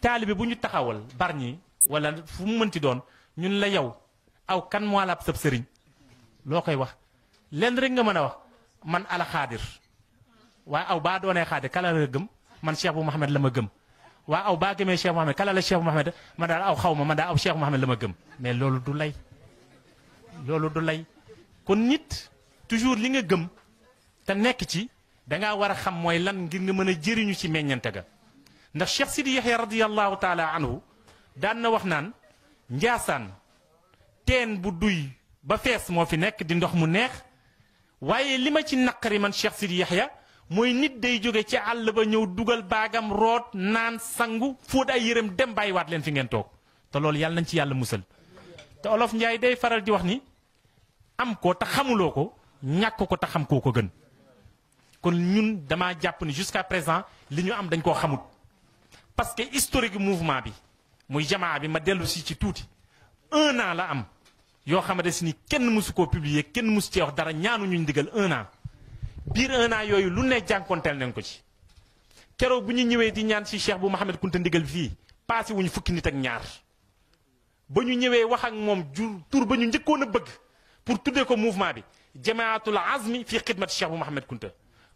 taalibe bu ñu taxawal Bargny wala fu mu mënti doon ñun la yow aw kan moo la ab sab sëriñ loo koy wax lenn rek nga mën a wax man ala xaadir waaye aw baa doonee xaadir kala la gëm man Cheikh bu Mouhamed la ma gëm waa aw baa gëmee Cheikh Mouhamed kala la Cheikh Mouhamed man daal aw xaw ma man daal aw Cheikh Mouhamed la ma gëm mais loolu du lay loolu du lay kon nit toujours li nga gëm te nekk ci dangaa war a xam mooy lan ngir nga mën a jëriñu ci meññante ga ndax Cheikh Sidi Yaxya radiyallahu taala anhu daan na wax naan njaasaan teen bu duy ba fees moo fi nekk di ndox mu neex waaye li ma ci naqari man Cheikh Sidi Yaxya mooy nit day jóge ci àll ba ñëw dugal baagam root naan sangu fóot ay yërëm dem bàyyiwaat leen fi ngeen toog te loolu yàlla nañ ci yàlla musal te olof Njaay day faral di wax ni am ko te xamuloo ko ñàkk ko te xam koo ko gën kon ñun dama jàpp ni jusqu'à présent li ñu am dañ koo xamut parce que historique mouvement bi muy jamaa bi ma dellu si ci tuuti 1 an la am yoo xamante si ni kenn mësu koo publier kenn mësu cee wax dara ñaanu ñu digal 1 an biir 1 an yooyu lu ne jànkonteel nañ ko ci keroog bu ñu ñëwee di ñaan si Cheikh bu Mouhamed Kunta ndigal fii passé wuñu fukki nit ak ñaar ba ñu ñëwee wax ak moom jur tur ba ñu njëkkoon a bëgg pour tuddee ko mouvement bi jamaatul azmi fii xidmat Cheikh bu Mouhamed Kunta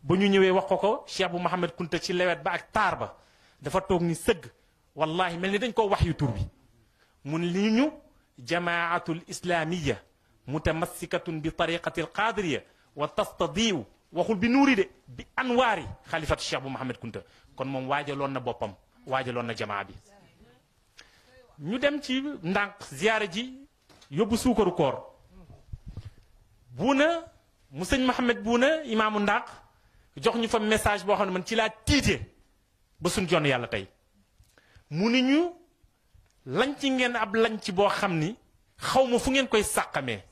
ba ñu ñëwee wax ko Cheikh bu Mouhamed Kunta ci lewet ba ak taar ba dafa toog ni sëgg wallahi mel ni dañ koo wax yu tur bi mun li ñu jamaatul islamiya mutamassikatun bi tariqati alqadiriya wa tastadiu waxul bi nuuri de bi anwaari xalifatu Cheikh bu Mouhamed Kunta kon moom waajaloon na boppam waajaloon na jamaa bi ñu dem ci ndànk ziyaara ji yóbbu suukaru koor buuna mu sëñ Mouhamed buuna imaamu ndànk jox ñu fa message boo xam ne man ci laa tiite ba suñ jonn yàlla tey mu ni ñu lañ ci ngeen ab lañ ci boo xam ni xaw ma fu ngeen koy sàqamee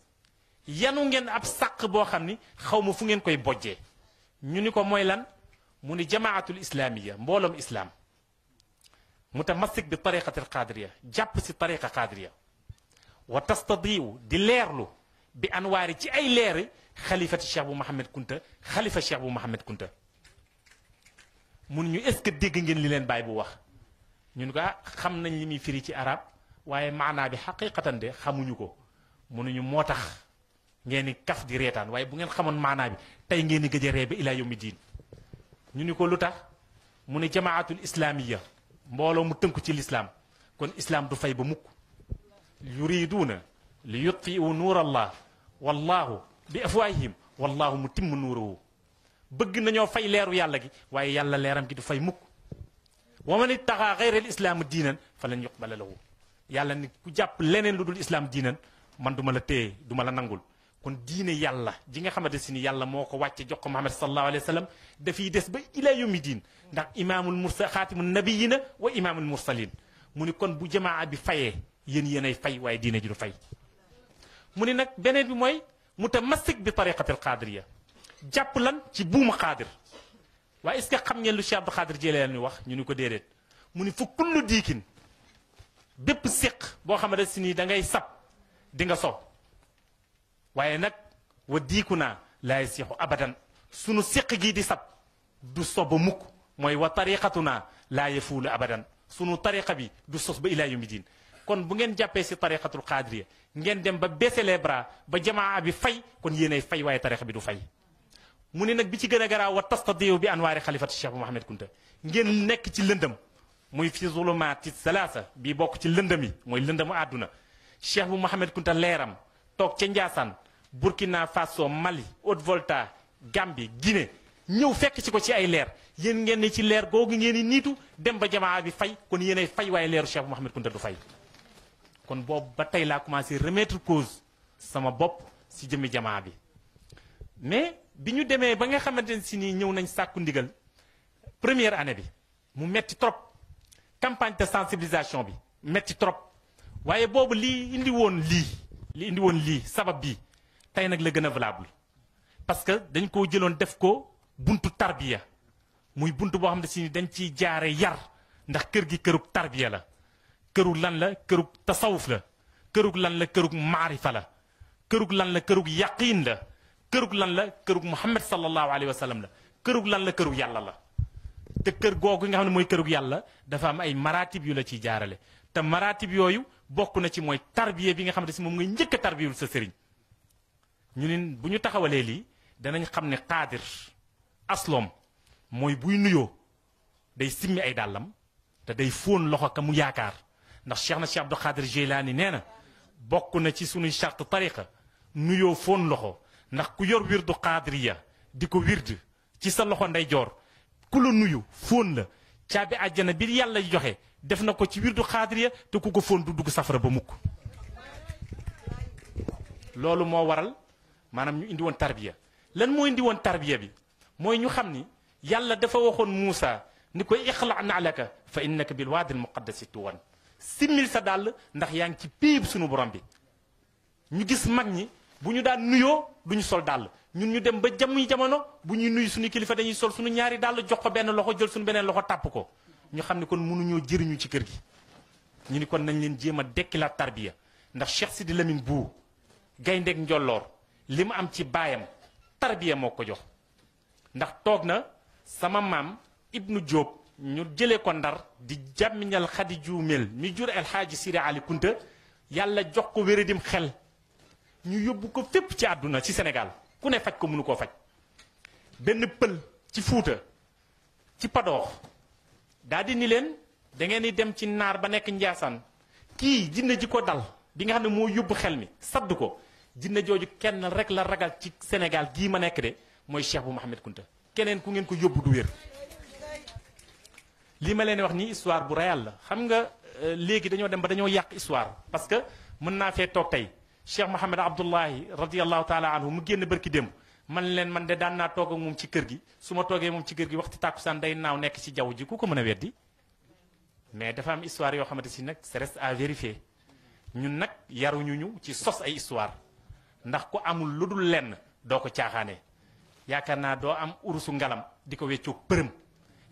yanu ngeen ab sàq boo xam ni xaw ma fu ngeen koy bojjee ñu ni ko mooy lan mu ni jamaatul islamiya mbooloom islaam mutamassik bi tariqati alqadiriya jàpp si tariqa qadiriya wa tastadiu di leerlu bi anwaari ci ay leeri xalifati Cheikh bu Mouhamed Kunta xalifa Cheikh bu Mouhamed Kunta mun ñu est-ce que dégg ngeen li leen bàyyi bu wax ñun ko xam nañ li muy firi ci arab waaye maanaa bi xaqiqatan de xamuñu ko munuñu moo tax ngeen ni kaf di reetaan waaye bu ngeen xamoon maanaa bi tey ngeen ni gëj a ree ba ilaa yawmi diin ñu ni ko lu tax mu ne jamaatul islamiya mbooloo mu tënku ci lislaam kon islam du fay ba mukk yuriduuna li yutfiu nuur allah wallahu bi afwaahihim wallahu mutimmu nuurahu bëgg nañoo fay leeru yàlla gi waaye yàlla leeram gi du fay mukk wa man ittaxa gayra al islaam diinan fa lan yuqbala lahu yàlla ni ku jàpp leneen lu dul islaam diinan man du ma la téye du ma la nangul kon diine yàlla ji nga xamante si ni yàlla moo ko wàcce jox ko Muhammad sallallahu alayhi wa sallam dafiy des ba ila yawmi diin ndax imaamul mursa xaatimu nabiyina wa imaamul mursalin mu ni kon bu jamaa bi fayee yéen yéenay fay waaye diine ji du fay mu ni nag beneen bi mooy mutamassik bi tariqati alqadiriya jàpp lan ci buuma xaadir waaye est-ce que xam ngeen lu Cheikh Abdou Khadir Jeylaani wax ñu ni ko déedéet mu ni fu kullu diikin bépp séq boo xamante si ni da ngay sab di nga so waaye nag wa diiku naa laay sixu abadan sunu séq gii di sab du so ba mukk mooy wa tariqatu naa laa yafuulu abadan sunu tariqa bi du sos ba ilaa yawmi diin kon bu ngeen jàppee si tariqatul qadiriya ngeen dem ba baisser les bras ba jamaa bi fay kon yéenay fay waaye tariqa bi du fay mu ne nag bi ci gën a garaaw wa tastadiu bi anwaari xalifati Cheikh bu Mouhamed Kunta ngeen nekk ci lëndëm muy fi zulumaati salaasa bii bokk ci lëndëm yi mooy lëndëmu àdduna Cheikh bu Mouhamed Kunta leeram toog ca Njaasaan Burkina Faso Mali Haute-Volta Gambie Guinée ñëw fekk ci ko ci ay leer yéen ngeen ni ci leer googu ngeen di niitu dem ba jamaa bi fay kon yéenay fay waaye leeru Cheikh bu Mouhamed Kunta du fay kon boobu ba tey laa commencé remettre cause sama bopp si jëmmi jamaa bi mais bi ñu demee ba nga xamante ne si nii ñëw nañ sàkku ndigal première année bi mu metti trop campagne de sensibilisation bi metti trop waaye boobu li indi woon lii sabab bii tey nag la gën a valable parce que dañ koo jëloon def ko buntu tarbiya muy buntu boo xam ne si ni dañ ciy jaare yar ndax kër gi kërug tarbiya la kërug lan la kërug tasawuf la kërug lan la kërug maarifa la kërug lan la kërug yaqiin la kërug lan la kërug Muhammad sallallahu alayhi wa sallam la kërug lan la kërug yàlla la te kër googu nga xam ne mooy kërug yàlla dafa am ay maratib yu la ciy jaarale te maratib yooyu bokk na ci mooy tarbiya bi nga xam ne si moom ngay njëkk a tarbiyul sa sëriñ ñu ne bu ñu taxawalee lii danañ xam ne xaadir asloom mooy buy nuyoo day simmi ay dàllam te day fóon loxo ka mu yaakaar ndax cheikh na cheikh Abdou Khadir Jeylaani nee na bokk na ci sunuy charte tariqa nuyoo fóon loxo ndax ku yor wirdu xaadiriya di ko wird ci sa loxo ndeyjoor ku la nuyu fóon la caabi àjjana bi yàlla joxe def na ko ci wirdu xaadiriya te ku ko fóon du dugg safara ba mukk loolu moo waral maanaam ñu indi woon tarbiya lan moo indi woon tarbiya bi mooy ñu xam ni yàlla dafa waxoon Muusa ni koy ixla naalaka fa innaka bil waadi al muqaddasi tuwan simmil sa dàll ndax yaa ngi ci péeb sunu borom bi ñu gis mag ñi bu ñu daan nuyoo duñu sol dàll ñun ñu dem ba jamono bu ñuy nuyu suñu kilifa dañuy sol suñu ñaari dàll jox ko benn loxo jël suñu beneen loxo tàpp ko ñu xam ne kon mënuñoo jëriñu ci kër gi ñu ni kon nañ leen jéem a dekkilaat tarbiya ndax Cheikh Sidi Lamine Bou gayndeeg njolloor li mu am ci baayam tarbiya moo ko jox ndax toog na sama maam Ibnu Diop ñu jëlee ko ndar di jàmmiñal xadi juumel mi jur El Hadji Siri Ali Kunta yàlla jox ko wéradim xel ñu yóbbu ko fépp ci àdduna ci Sénégal ku ne faj ko mënu koo faj benn pël ci Fuuta ci Padoox daa di ni leen da ngeen di dem ci naar ba nekk Njaasaan kii jinne ji ko dal bi nga xam ne moo yóbbu xel mi sadd ko jinne jooju kenn rek la ragal ci Sénégal gii ma nekk de mooy Cheikh bu Mouhamed Kunta keneen ku ngeen ko yóbbu du wér lii ma leen wax nii histoire bu réel la xam nga léegi dañoo dem ba dañoo yàq histoire parce que mën naa fee toog tey Cheikh Mouhamed Abdullahi radiallahu taala anhu mu génn bërki démb man leen man de daan naa toog ak moom ci kër gi su ma toogee moom ci kër gi waxtu tàkkusaan day naaw nekk ci jaww ji ku ko mën a weddi mais dafa am histoire yoo xamante si nag ça reste à vérifier ñun nag yaruñu ñu ci sos ay histoire ndax ku amul lu dul lenn doo ko caaxaanee yaakaar naa doo am urusu ngalam di ko weccoo përëm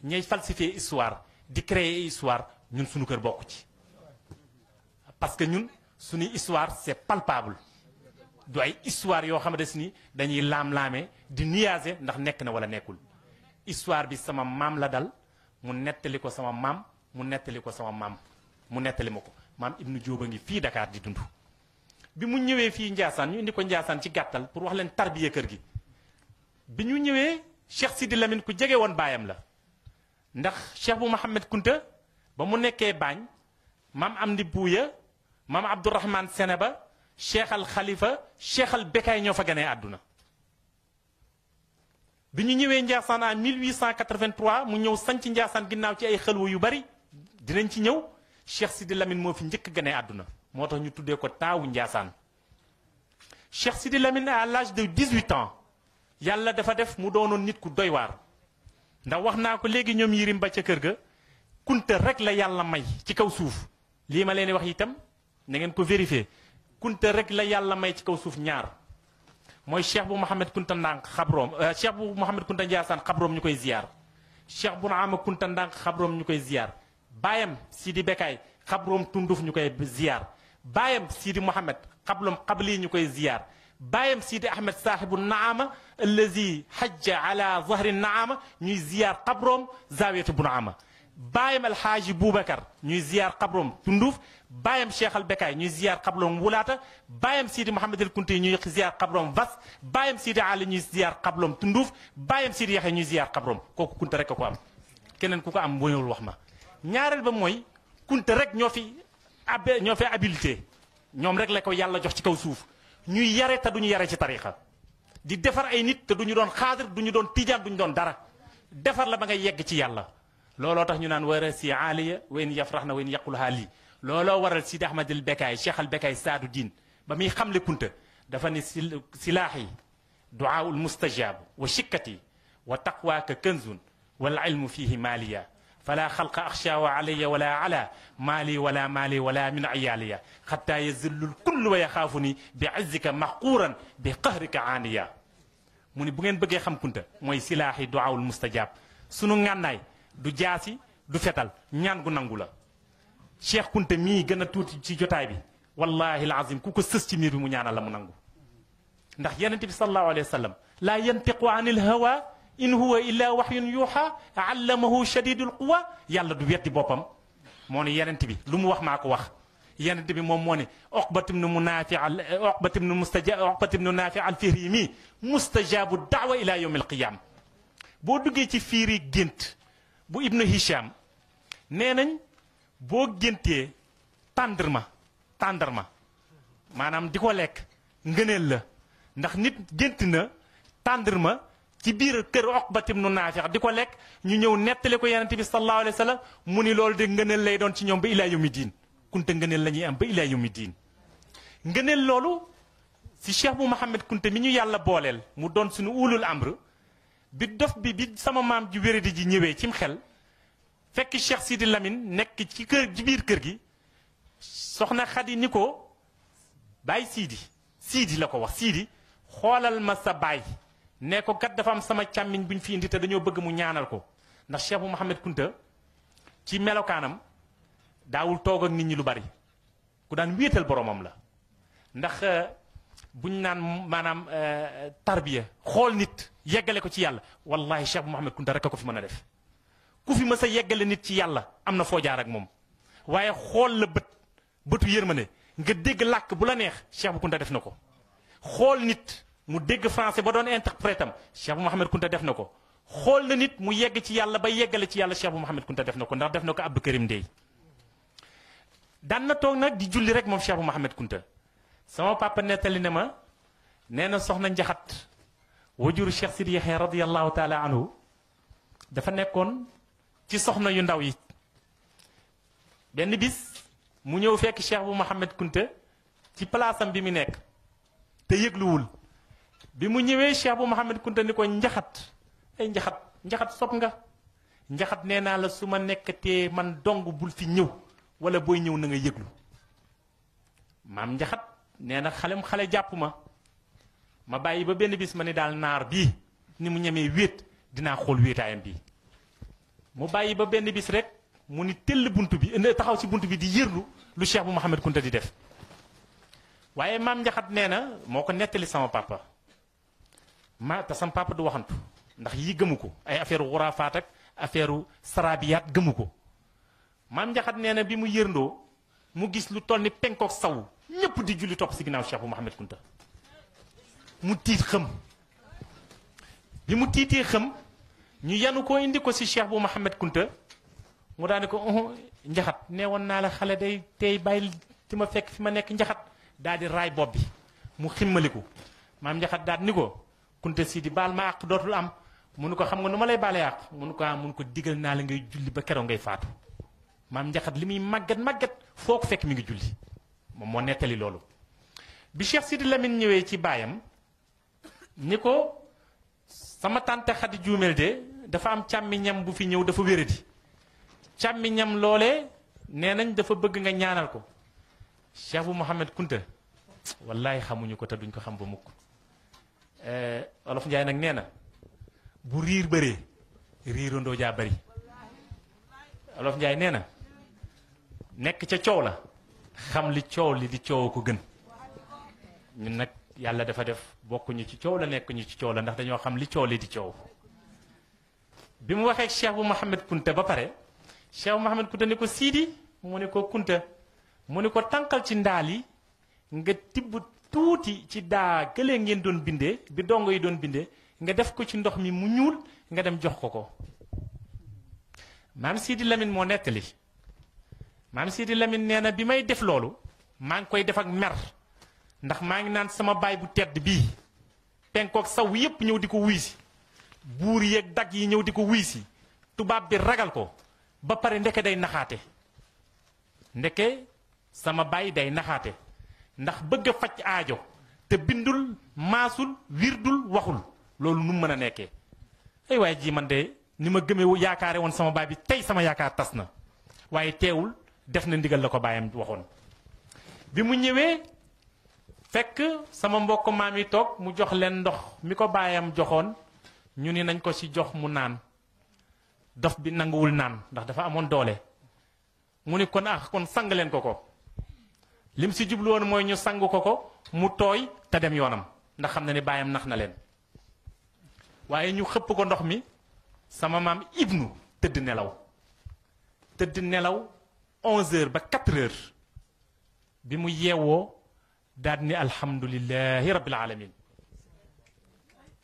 ñay falsifier histoire di créer histoire ñun suñu kër bokku ci parce que ñun suñuy histoire c'est palpable du ay histoire yoo xamante ni dañuy laam-laamee di nuager ndax nekk na wala nekkul histoire bi sama maam la dal mu nettali ko sama maam mu nettali ko sama maam mu nettali ma ko maam Ibnu Jóob a ngi fii Dakar di dund bi mu ñëwee fii Njaasaan ñu indi ko Njaasaan ci gàttal pour wax leen tarbiya kër gi bi ñu ñëwee Cheikh Sidi Lamine ku jege woon baayam la ndax Cheikh bu Mouhamed Kunta ba mu nekkee baañ maam Amdi Buuya maam Abdourahman Seneba Cheikh al Khalifa Cheikh al Bekaay ñoo fa ganee àdduna bi ñu ñëwee Njaasaan en 1883 mu ñëw sanc Njaasaan ginnaaw ci ay xelwa yu bari dinañ ci ñëw Cheikh Sidi Lamine moo fi njëkk ganee àdduna moo tax ñu tuddee ko taawu Njaasaan Cheikh Sidi Lamine à l'âge de 18 ans yàlla dafa def mu doonoon nit ku doy waar ndax wax naa ko léegi ñoom yirim ba ca kër ga kunta rek la yàlla may ci kaw suuf lii ma leen wax itam na ngeen ko vérifier kunta rek la yàlla may ci kaw suuf ñaar mooy cheikh bu Mouhamed Kunta Ndànk xabroom cheikh bu Mouhamed Kunta Njaasaan xabroom ñu koy ziyaar cheikh bu Naama Kunta Ndànk xabroom ñu koy ziyaar baayam Sidi Bekaay xabroom tunduf ñu koy ziyaar baayam Sidi Mouhamed xabloom xabli ñu koy ziyaar baayam Sidi Ahmed saaxibu naama allazi hajja ala zahri naama ñuy ziyaar xabroom zawiyatu bu naama baayam alxaaji Boubacar ñuy ziyaar xabroom tunduf baayam Cheikh al Bekaay ñuy ziyaar xabroom wulaata baayam Sidi Mouhamed el Kunti ñuy ziyaar xabroom vas baayam Sidi Ali ñuy ziyaar xabroom tunduf baayam Sidi Yaxya ñuy ziyaar xabroom kooku kunta rek a ko am keneen ku ko am mënul wax ma ñaareel ba mooy kunta rek ñoo fi habilité ñoom rek la ko yàlla jox ci kaw suuf ñuy yare te duñu yare ci tariqa di defar ay nit te duñu doon xaadir duñu doon tijaan duñu doon dara defar la ba nga yegg ci yàlla looloo tax ñu naan wara si aaliya wayn yafrax na wayn yaqulaha lii looloo waral Sidi Ahmad al Bekaay Cheikh al Bekaay Saadu Diin ba muy xamle kunta dafa ni silaahi duaaul mustajab wa shikkati wa taqwaaka kanzun wal ilmu fihi maaliya fala xalqa axshawa alayya wala ala maali wala maali wala min ayaaliya xatta yazillul kullu wa yaxaafu ni bi izzika maxquuran bi qahrika aaniya mu ni bu ngeen bëggee xam kunta mooy silaahi duaawul mustajab sunu ngànnaay du jaasi du fetal ñaan gu nangu la cheikh kunta mii gën a tuuti ci jotaay bi wallahi alazim ku ko sës ci miir bi mu ñaanal la mu nangu ndax yenente bi sallallahu alayhi wa sallam laa yantiqu anil hawa in huwa illa wahyun yuha allamahu shadidul quwa yàlla du weddi boppam moo ne yenent bi lu mu wax maa ko wax yenent bi moom moo ne oqbatim nu naafi al fihrimi mustajabu daawa ila yawm al qiyam boo duggee ci fiiri gént bu ibnu hisham nee nañ boo géntee tàndarma maanaam di ko lekk ngëneel la ndax nit gént na tàndarma ci biir kër Uqbatim nu Naafi di ko lekk ñu ñëw nettali ko yonent bi sallallahu alayhi wa sallam mu ni loolu de ngëneel lay doon ci ñoom ba ilaa yawmi diin kunte ngëneel la ñuy am ba ilaa yawmi diin ngëneel loolu si Cheikh bu Mouhamed Kunte mi ñu yàlla booleel mu doon suñu ulul amr bi dof bi sama maam ji wéradi ji ñëwee cim xel fekk Cheikh Sidi Lamine nekk ci biir kër gi soxna Xadi ni ko baay Sidi la ko wax Sidi xoolal ma sa baay ne ko kat dafa am sama càmmiñ bu ñu fi indi te dañoo bëgg mu ñaanal ko ndax Cheikh bu Mouhamed Kunta ci melokaanam daawul toog ak nit ñi lu bari ku daan wéetal boromam la ndax buñ naan maanaam tarbiya xool nit yeggale ko ci yàlla wallahi Cheikh bu Mouhamed Kunta rek a ko fi mën a def ku fi mës a yeggale nit ci yàlla am na foo jaar ak moom waaye xool la bëtu yërmande nga dégg làkk bu la neex Cheikh bu Kunta def na ko xool nit mu dégg français ba doon interprète am Cheikh bu Mouhamed Kunta def na ko xool na nit mu yegg ci yàlla ba yeggale ci yàlla Cheikh bu Mouhamed Kunta def na ko ndax def na ko Abdou Karim Ndey daan na toog nag di julli rek moom Cheikh bu Mouhamed Kunta sama papa nettali ne ma nee na soxna njaxat wajuru Cheikh Sidi Yaxya radiyallahu taala anhu dafa nekkoon ci soxna yu ndaw yi benn bis mu ñëw fekk Cheikh bu Mouhamed Kunta ci palaasam bi mu nekk te yëgluwul bi mu ñëwee Cheikh bu Mouhamed Kunta ni ko njaxat ay njaxat sob nga njaxat nee naa la su ma nekkatee man dong bul fi ñëw wala booy ñëw na nga yëglu maam njaxat nee na xale jàpp ma bàyyi ba benn bis ma ni daal naar bii ni mu ñemee wéet dinaa xool wéetaayam bii mu bàyyi ba benn bis rek mu ni tëll bunt bi taxaw ci bunt bi di yërlu lu Cheikh bu Mouhamed Kunta di def waaye maam njaxat nee na moo ko nettali sama papa te sama papa du waxantu ndax yi gëmu ko ay affaire xuraafaat ak affaire sarabiyaat gëmu ko maam njaxat nee na bi mu yërndoo mu gis lu toll ni penkook saw ñépp di julli topp si ginnaaw Cheikh bu Mouhamed Kunta mu tiit xëm bi mu tiitee xëm ñu yanu ko indi ko si Cheikh bu Mouhamed Kunta mu daane ko njaxat nee woon naa la xale day tey bàyyi ti ma fekk fi ma nekk njaxat daal di raay bopp bi mu ximmaliku maam njaxat daal ni ko Kunta Sidi baal ma àq dootul am mu nu ko xam nga nu ma lay baalee àq mu nu ko digal naa la ngay julli ba keroog ngay faatu maam njaxat li muy màggat foo ko fekk mi ngi julli moom moo nettali loolu bi Cheikh Sidi Lamine ñëwee ci baayam ni ko sama tante Xadi Juumel de dafa am càmmiñam bu fi ñëw dafa wéradi càmmiñam loolee nee nañ dafa bëgg nga ñaanal ko Cheikh bu Mouhamed Kunta wallahi xamuñu ko te duñ ko xam ba mukk Olof Njaay nag nee na bu riir bëree riirandoo jaa bëri Olof Njaay nee na nekk ca coow la xam li coow li di coow ko gën ñun nag yàlla dafa def bokkuñu ci coow la nekkuñu ci coow la ndax dañoo xam li coow li di coow bi mu waxee Cheikh bu Mouhamed Kunta ba pare Cheikh bu Mouhamed Kunta ni ko Sidi mu ni ko Kunta mu ni ko tànqal ci ndaal yi nga tibb tuuti ci daa gëlee ngeen doon bindee bi dongo yi doon bindee nga def ko ci ndox mi mu ñuul nga dem jox ko maam Sidi Lamine moo nettali maam Sidi Lamine nee na bi may def loolu maa ngi koy def ak mer ndax maa ngi naan sama baay bu tedd bii penkook saw yépp ñëw di ko wuy si buur yeeg dag yi ñëw di ko wuy si tubaab bi ragal ko ba pare ndeke day naxaate ndeke sama baay day naxaate ndax bëgg a faj aajo te bindul maasul wirdul waxul loolu nu mu mën a nekkee ay waaye ji man de ni ma gëmee yaakaare woon sama baay bi tey sama yaakaar tas na waaye teewul def na ndigal la ko baayam waxoon bi mu ñëwee fekk sama mbokk maam yi toog mu jox leen ndox mi ko baayam joxoon ñu ni nañ ko ci jox mu naan dof bi nanguwul naan ndax dafa amoon doole mu ni kon sang leen ko lim si jublu woon mooy ñu sang ko mu tooy te dem yoonam ndax xam na ni baayam nax na leen waaye ñu xëpp ko ndox mi sama maam ibnu tëdd nelaw 11h ba 4h bi mu yeewoo daal ni alhamdulillahi rabbil alamin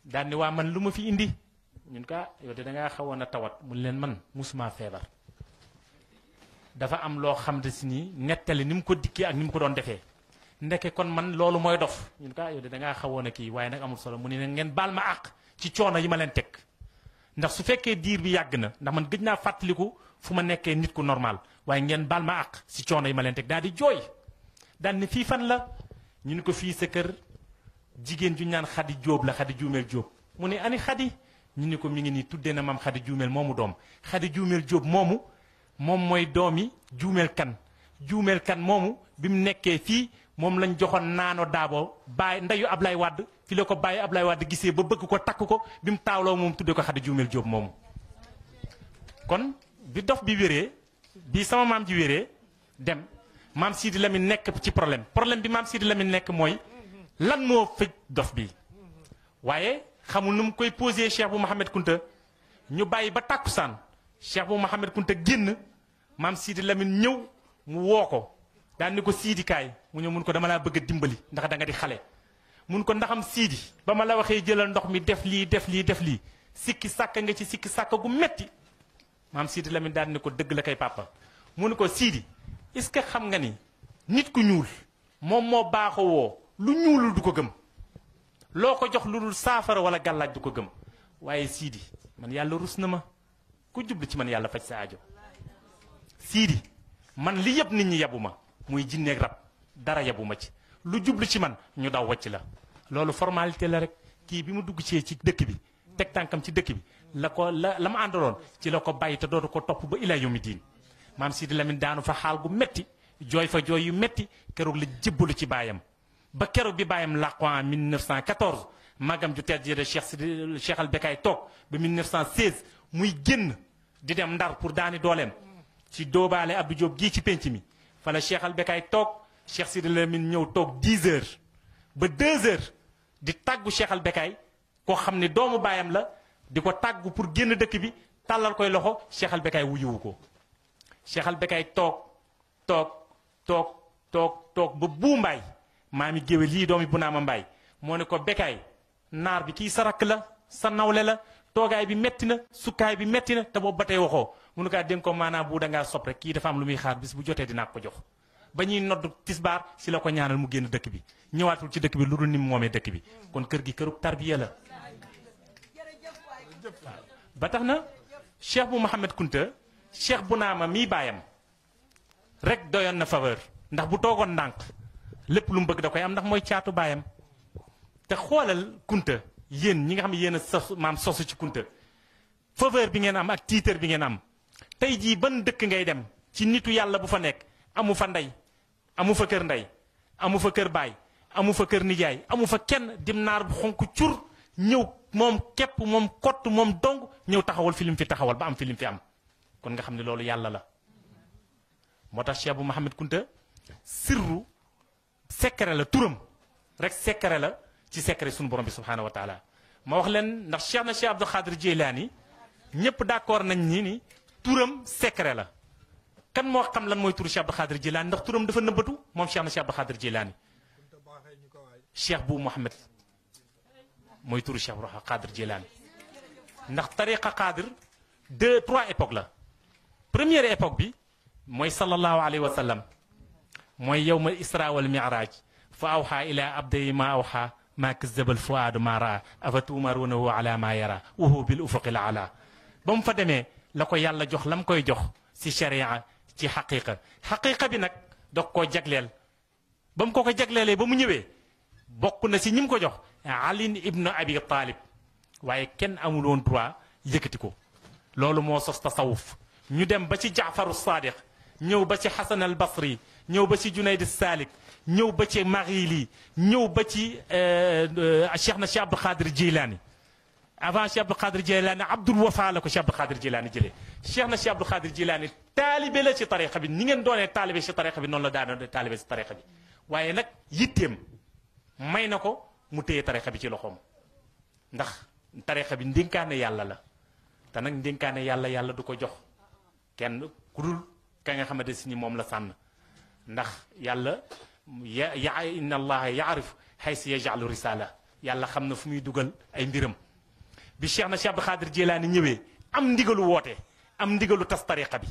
daal ni waa man lu ma fi indi ñun ka yow de dangaa xawoon a tawat mu leen man musuma feebar dafa am loo xam ne si nii nettali ni mu ko dikkee ak ni mu ko doon defee ndeke kon man loolu mooy dof ñun ka yow de dangaa xawoon a kii waaye nag amul solo mu ne ngeen baal ma àq ci coono yi ma leen teg ndax su fekkee diir bi yàgg na ndax man gëj naa fàttaliku fu ma nekkee nit ku normal waaye ngeen baal ma àq ci coono yi ma leen teg daal di jooy daal ni fii fan la ñu ni ko fii sa kër jigéen ju ñaan xadi jóob la xadi juumeel jóob mu ne ani xadi ñu ni ko mi ngi nii tuddee na maam xadi juumeel moomu doom xadi juumeel jóob moomu moom mooy doomi juumeel kan moomu bi mu nekkee fii moom lañ joxoon naano daabo bàyyi ndeyu Ablaye Wade fi la ko bàyyi Ablaye Wade gisee ba bëgg ko takk ko bi mu taawloo moom tuddee ko xadi juumeel jóob moomu kon bi dof bi wéree bi sama maam ji wéree dem maam Sidi Lamine nekk ci problème bi maam Sidi Lamine nekk mooy lan moo fëj dof bi waaye xamul nu mu koy posé Cheikh bu Mouhamed Kunta ñu bàyyi ba tàkkusaan Cheikh bu Mouhamed Kunta génn maam Sidi Lamine ñëw mu woo ko daan ni ko Sidi kaay mu ñëw mun ko dama laa bëgg a dimbali ndax da nga di xale mun ko ndaxam Sidi ba ma la waxee jëlal ndox mi def lii sikki sàkk nga ci sikki sàkk gu metti maam Sidi Lamine daan ni ko dëgg la kay papa mun ko Sidi est-ce que xam nga ni nit ku ñuul moom moo baaxoo woo lu ñuulul du ko gëm loo ko jox lu dul saafara wala gàllaaj du ko gëm waaye Sidi man yàlla rus na ma ku jublu ci man yàlla faj sa aajo Sidi man li yëpp nit ñi yabu ma muy jinneeg rab dara yabu ma ci lu jublu ci man ñu daw wacc la loolu formalité la rek kii bi mu dugg ci dëkk bi teg tànkam ci dëkk bi la ma àndaloon ci la ko bàyyi te dootu ko topp ba ilaa yawmi diin maam Sidi Lamine daanu fa xaal gu metti jooy fa jooy yu metti keroog la jébbalu ci baayam ba keroog bi baayam làqu en 1914 magam ju tedd ji de Cheikh al Bekaay toog ba 1916 muy génn di dem Ndar pour daani dooleem ci doobaale Abdou Diop gii ci penc mi fa la Cheikh al Bekaay toog Cheikh Sidi Lamine ñëw toog 10 heures ba 2 heures di tàggu Cheikh al Bekaay koo xam ne doomu baayam la di ko tàggu pour génn dëkk bi tàllal koy loxo Cheikh al Bekaay wuyuwu ko Cheikh al Bekaay toog ba buu mbaay maami géwél lii doomi bu naama mbaay moo ne ko Bekaay naar bi kii sa rakk la sa nawle la toogaay bi metti na sukkaay bi metti na te boobu ba tey waxoo munu kaa dénk ko maanaam bu dangaa sopp rek kii dafa am lu muy xaar bis bu jotee dinaa ko jox ba ñuy nodd tisbaar si la ko ñaanal mu génn dëkk bi ñëwaatul ci dëkk bi lu dul ni mu moomee dëkk bi kon kër gi kërug tarbiya la ba tax na Cheikh bu Mouhamed Kunta Cheikh bu naama mii baayam rek doyoon na faveur ndax bu toogoon ndànk lépp lu mu bëgg da koy am ndax mooy caatu baayam te xoolal Kunta yéen ñi nga xam ne yéen a sosu ci Kunta faveur bi ngeen am ak tiitër bi ngeen am tey jii ban dëkk ngay dem ci nitu yàlla bu fa nekk amu fa ndey amu fa kër ndey amu fa kër baay amu fa kër nijaay amu fa kenn dim naar bu xonk cur ñëw moom képp moom kott moom dong ñëw taxawal fi lim fi taxawal ba am fi lim fi am kon nga xam ne loolu yàlla la moo tax Cheikh bu Mouhamed Kunta sirru secret la turam rek secret la ci secret sunu borom bi subhaanahu wa taala ma wax leen ndax Cheikh na Cheikh Abdou Khadir Jeylaani ñëpp d'accord nañ ni turam secret la kan moo xam lan mooy turu Cheikh Abdou Khadir Jeylaani ndax turam dafa nëbbatu moom Cheikh na Cheikh Abdou Khadir Jeylaani Cheikh bu Mouhamed mooy turu Cheikh Abdou Khadir Jeylaani ndax tariqa Khadir 3 époques la première époque bi mooy sallallahu alayhi wa sallam mooy yawma isra wal mi'raj fa awxa ila abdi ma awxa ma kazzaba al fuaadu ma raa afa tumarunahu ala ma yara wa huwa bil ufuqi al ala ba mu fa demee la ko yàlla jox la mu koy jox si sharia ci xaqiqa bi nag dog koo jagleel ba mu ko jagleelee ba mu ñëwee bokk na si ñi mu ko jox Ali ibnu Abi Talib waaye kenn amul woon droit yëkkati ko loolu moo sos tasawuf ñu dem ba ci Jaafaru Sadiq ñëw ba ci Xasan al Basri ñëw ba ci Junayd Salik ñëw ba ci Maghili ñëw ba ci Cheikh na Cheikh Abdou Khadir Jilani avant Cheikh Abdou Khadir Jilani Abdul Wafa la ko Cheikh Abdou Khadir Jilani jëlee Cheikh na Cheikh Abdou Khadir Jilani taalibe la ci tariqa bi ni ngeen doonee taalibe ci tariqa bi noonu la daanoo taalibe ci tariqa bi waaye nag yitteem may na ko mu téye tariqa bi ci loxoom ndax tariqa bi ndénkaane yàlla la te nag ndénkaane yàlla du ko jox kenn ku dul ka nga xamante si ni moom la sànn ndax yàlla inna allaha yaarif haysi yajalu risala yàlla xam na fu muy dugal ay mbiram bi Cheikh Abdou Khadir Jilaani ñëwee am ndigalu woote am ndigalu tas tariqa bi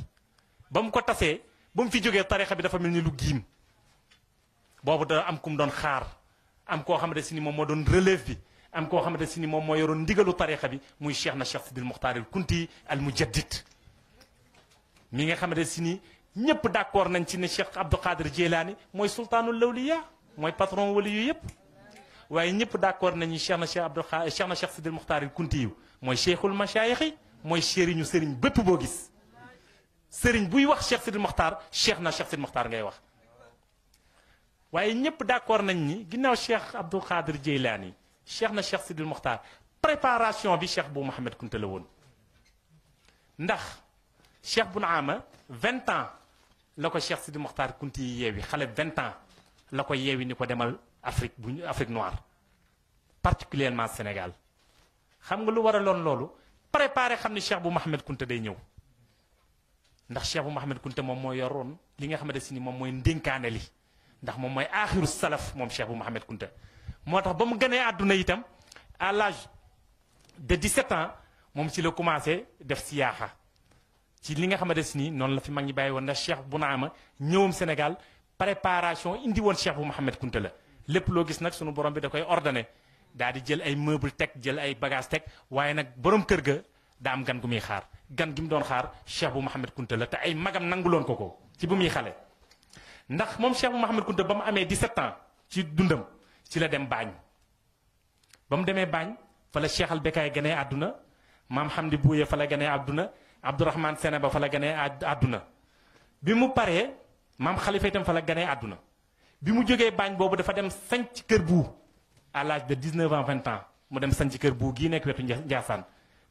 ba mu ko tasee ba mu fi jógee tariqa bi dafa mel ni lu giim boobu da am ku mu doon xaar am koo xamante si ni moom moo doon relève bi am koo xamante si ni moom moo yoroon ndigalu tariqa bi muy Cheikh Sidil Muxtaar al Kunti al Mujaddid mi nga xamante si ni ñëpp d'accord nañ ci ne Cheikh Abdou Khadir Jilaani mooy sultaanul lawliya mooy patron wali yu yëpp waaye ñëpp d'accord nañu Cheikh Sidil Muxtaar al Kunti yu mooy cheikhul machaayixi mooy sëriñu sëriñ bépp boo gis sëriñ buy wax Cheikh Sidil Muxtaar Cheikh Sidil Muxtaar ngay wax waaye ñëpp d'accord nañ ni ginnaaw Cheikh Abdou Khadir Jilaani Cheikh Sidil Muxtaar préparation bi Cheikh bu Mouhamed Kunta la woon ndax Cheikh bu Naama 20 ans la ko Cheikh Sidil Muxtaar Kunti yi yeewi xale 20 ans la ko yeewi ni ko demal Afrique noire particulièrement Sénégal xam nga lu waraloon loolu préparé xam ni Cheikh bu Mouhamed Kunta day ñëw ndax Cheikh bu Mouhamed Kunta moom moo yoroon li nga xamante si ni moom mooy ndénkaane li ndax moom mooy aaxiru salaf moom Cheikh bu Mouhamed Kunta moo tax ba mu gënee àdduna itam à l'âge de 17 ans moom ci la commencé def siyaaxa ci li nga xamante si ni noonu la fi mag ñi bàyyi woon ndax Cheikh bu Naama ñëwam Sénégal préparation indi woon Cheikh bu Mouhamed Kunta la lépp loo gis nag sunu borom bi da koy ordonné daal di jël ay meuble teg jël ay bagage teg waaye nag borom kër ga daa am gan gu muy xaar gan gi mu doon xaar Cheikh bu Mouhamed Kunta la te ay magam nanguloon ko ci bu muy xale ndax moom Cheikh bu Mouhamed Kunta ba mu amee 17 ans ci dundam ci la dem Baañ ba mu demee Baañ fa la Cheikh al Bekaay ganee àdduna maam Hamdi Bouye fa la ganee àdduna Abdourahmane Seneba fa la ganee àdduna bi mu paree maam Khalifa itam fa la ganee àdduna bi mu jógee Baañ boobu dafa dem sanc kër bu à l'âge de 19 ans 20 ans mu dem sanc kër bu gii nekk wetu Njaasaan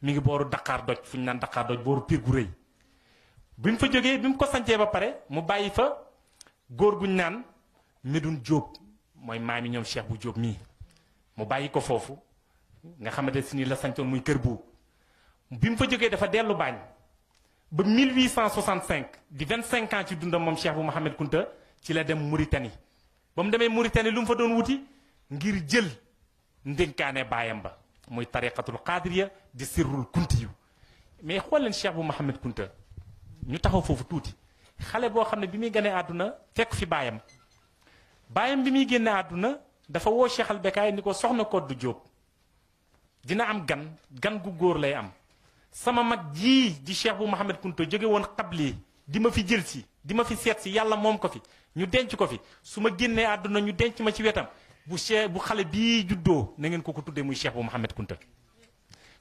mi ngi booru Dakar doj fu ñu naan Dakar doj booru Pire gu rëy bi mu fa jógee bi mu ko sancee ba pare mu bàyyi fa góor guñ naan Medoune Diop mooy maami ñoom Cheikh bu Diop mii mu bàyyi ko foofu nga xamante si ni la sancoon muy kër bu bi mu fa jógee dafa dellu Baañ ba 1865 di 25 ans ci dundam moom Cheikh bu Mouhamed Kunta ci la dem Mauritanie ba mu demee Mauritanie lu mu fa doon wuti ngir jël ndénkaane baayam ba muy tariqatul qadiriya di sirrul kunti yu mais xool leen Cheikh bu Mouhamed Kunta ñu taxaw foofu tuuti xale boo xam ne bi muy ganee àdduna fekk fi baayam bi muy génne àdduna dafa woo Cheikh al Bekaay ni ko soxna Koddu Jóob dina am gan gu góor lay am sama mag jii di Cheikh bu Mouhamed Kunta jóge woon xabli di ma fi jël si di ma fi seet si yàlla moom ko fi ñu denc ko fi su ma génnee àdduna ñu denc ma ci wetam bu xale bii juddoo na ngeen ko tuddee muy Cheikh bu Mouhamed Kunta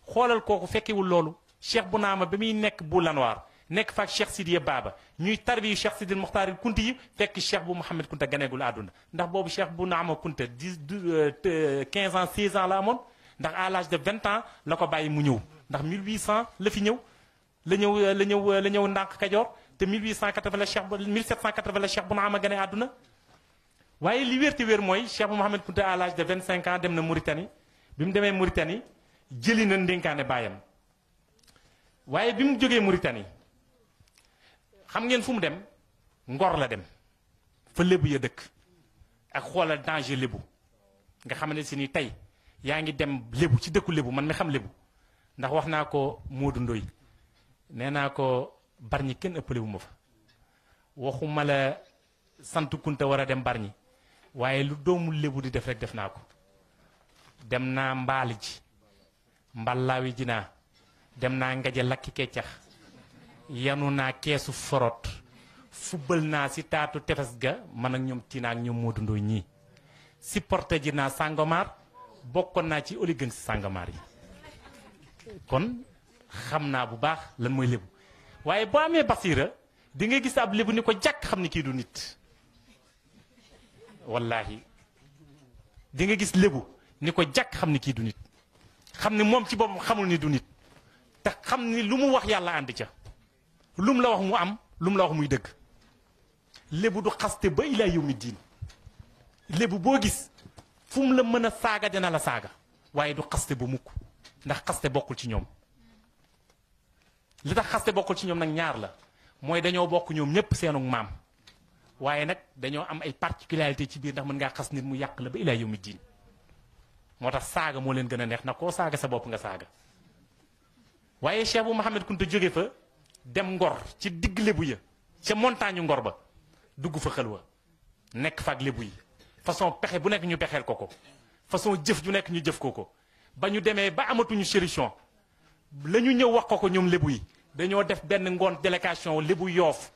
xoolal kooku fekkewul loolu Cheikh bu Naama ba muy nekk bu Lanwaar nekk faak Cheikh Sidiya Baba ñuy tarbiyu Cheikh Sidil Muxtaar Kunti yi fekk Cheikh bu Mouhamed Kunta ganeegul àdduna ndax boobu Cheikh bu Naama Kunta 15 ans 16 ans la amoon ndax à l'âge de 20 ans la ko bàyyi mu ñëw ndax 1800 la fi ñëw la ñëw ndànk Kajoor te 1880 la Cheikh 1780 la Cheikh bu Naama gane àdduna waaye li wér te wér mooy Cheikh bu Mouhamed Kunta à l'âge de 25 ans dem na Mauritanie bi mu demee Mauritanie jëli na ndénkaane baayam waaye bi mu jógee Mauritanie xam ngeen fu mu dem Ngor la dem fa lébu ya dëkk ak xoolal danger lébu nga xam ne si ni tey yaa ngi dem lébu ci dëkku lébu man mi xam lébu ndax wax naa ko Modou Ndoy nee naa ko Bargny kenn ëppale wu ma fa waxuma la sant Kunta war a dem Bargny waaye lu doomu lébu di def rek def naa ko dem naa mbaali ji mballaawi ji naa dem naa ngaje lakki keccax yanu naa keesu forot fubbal naa si taatu tefes ga man ak ñoom Tina ak ñoom Modou Ndoy ñii supporté ji naa Sangomar bokkoon naa ci oligan si Sangomar yi kon xam naa bu baax lan mooy lébu waaye boo amee basiira di nga gis ab lébu ni ko jàkk xam ni kii du nit wallaahi di nga gis lébu ni ko jàkk xam ni kii du nit xam ni moom ci boppam xamul ni du nit te xam ni lu mu wax yàlla ànd ca lu mu la wax mu am lu mu la wax muy dëgg lébu du xaste ba ilaa yawmi diin lébu boo gis fu mu la mën a saaga dina la saaga waaye du xaste ba mukk ndax xaste bokkul ci ñoom li tax xaste bokkul ci ñoom nag ñaar la mooy dañoo bokk ñoom ñépp seenu maam waaye nag dañoo am ay particularité ci biir ndax mën ngaa xas nit mu yàq la ba ilaa yawmi diin moo tax saaga moo leen gën a neex ndax koo saaga sa bopp nga saaga waaye Cheikh bu Mouhamed Kunta jóge fa dem Ngor ci digg lébu ya ca montagne Ngor ba dugg fa xëlwa nekk fa ak lébu yi façon pexe bu nekk ñu pexeel ko façon jëf ju nekk ñu jëf ko ba ñu demee ba amatuñu solution la ñu ñëw wax ko ñoom lébu yi dañoo def benn ngoon délégation lébu Yoof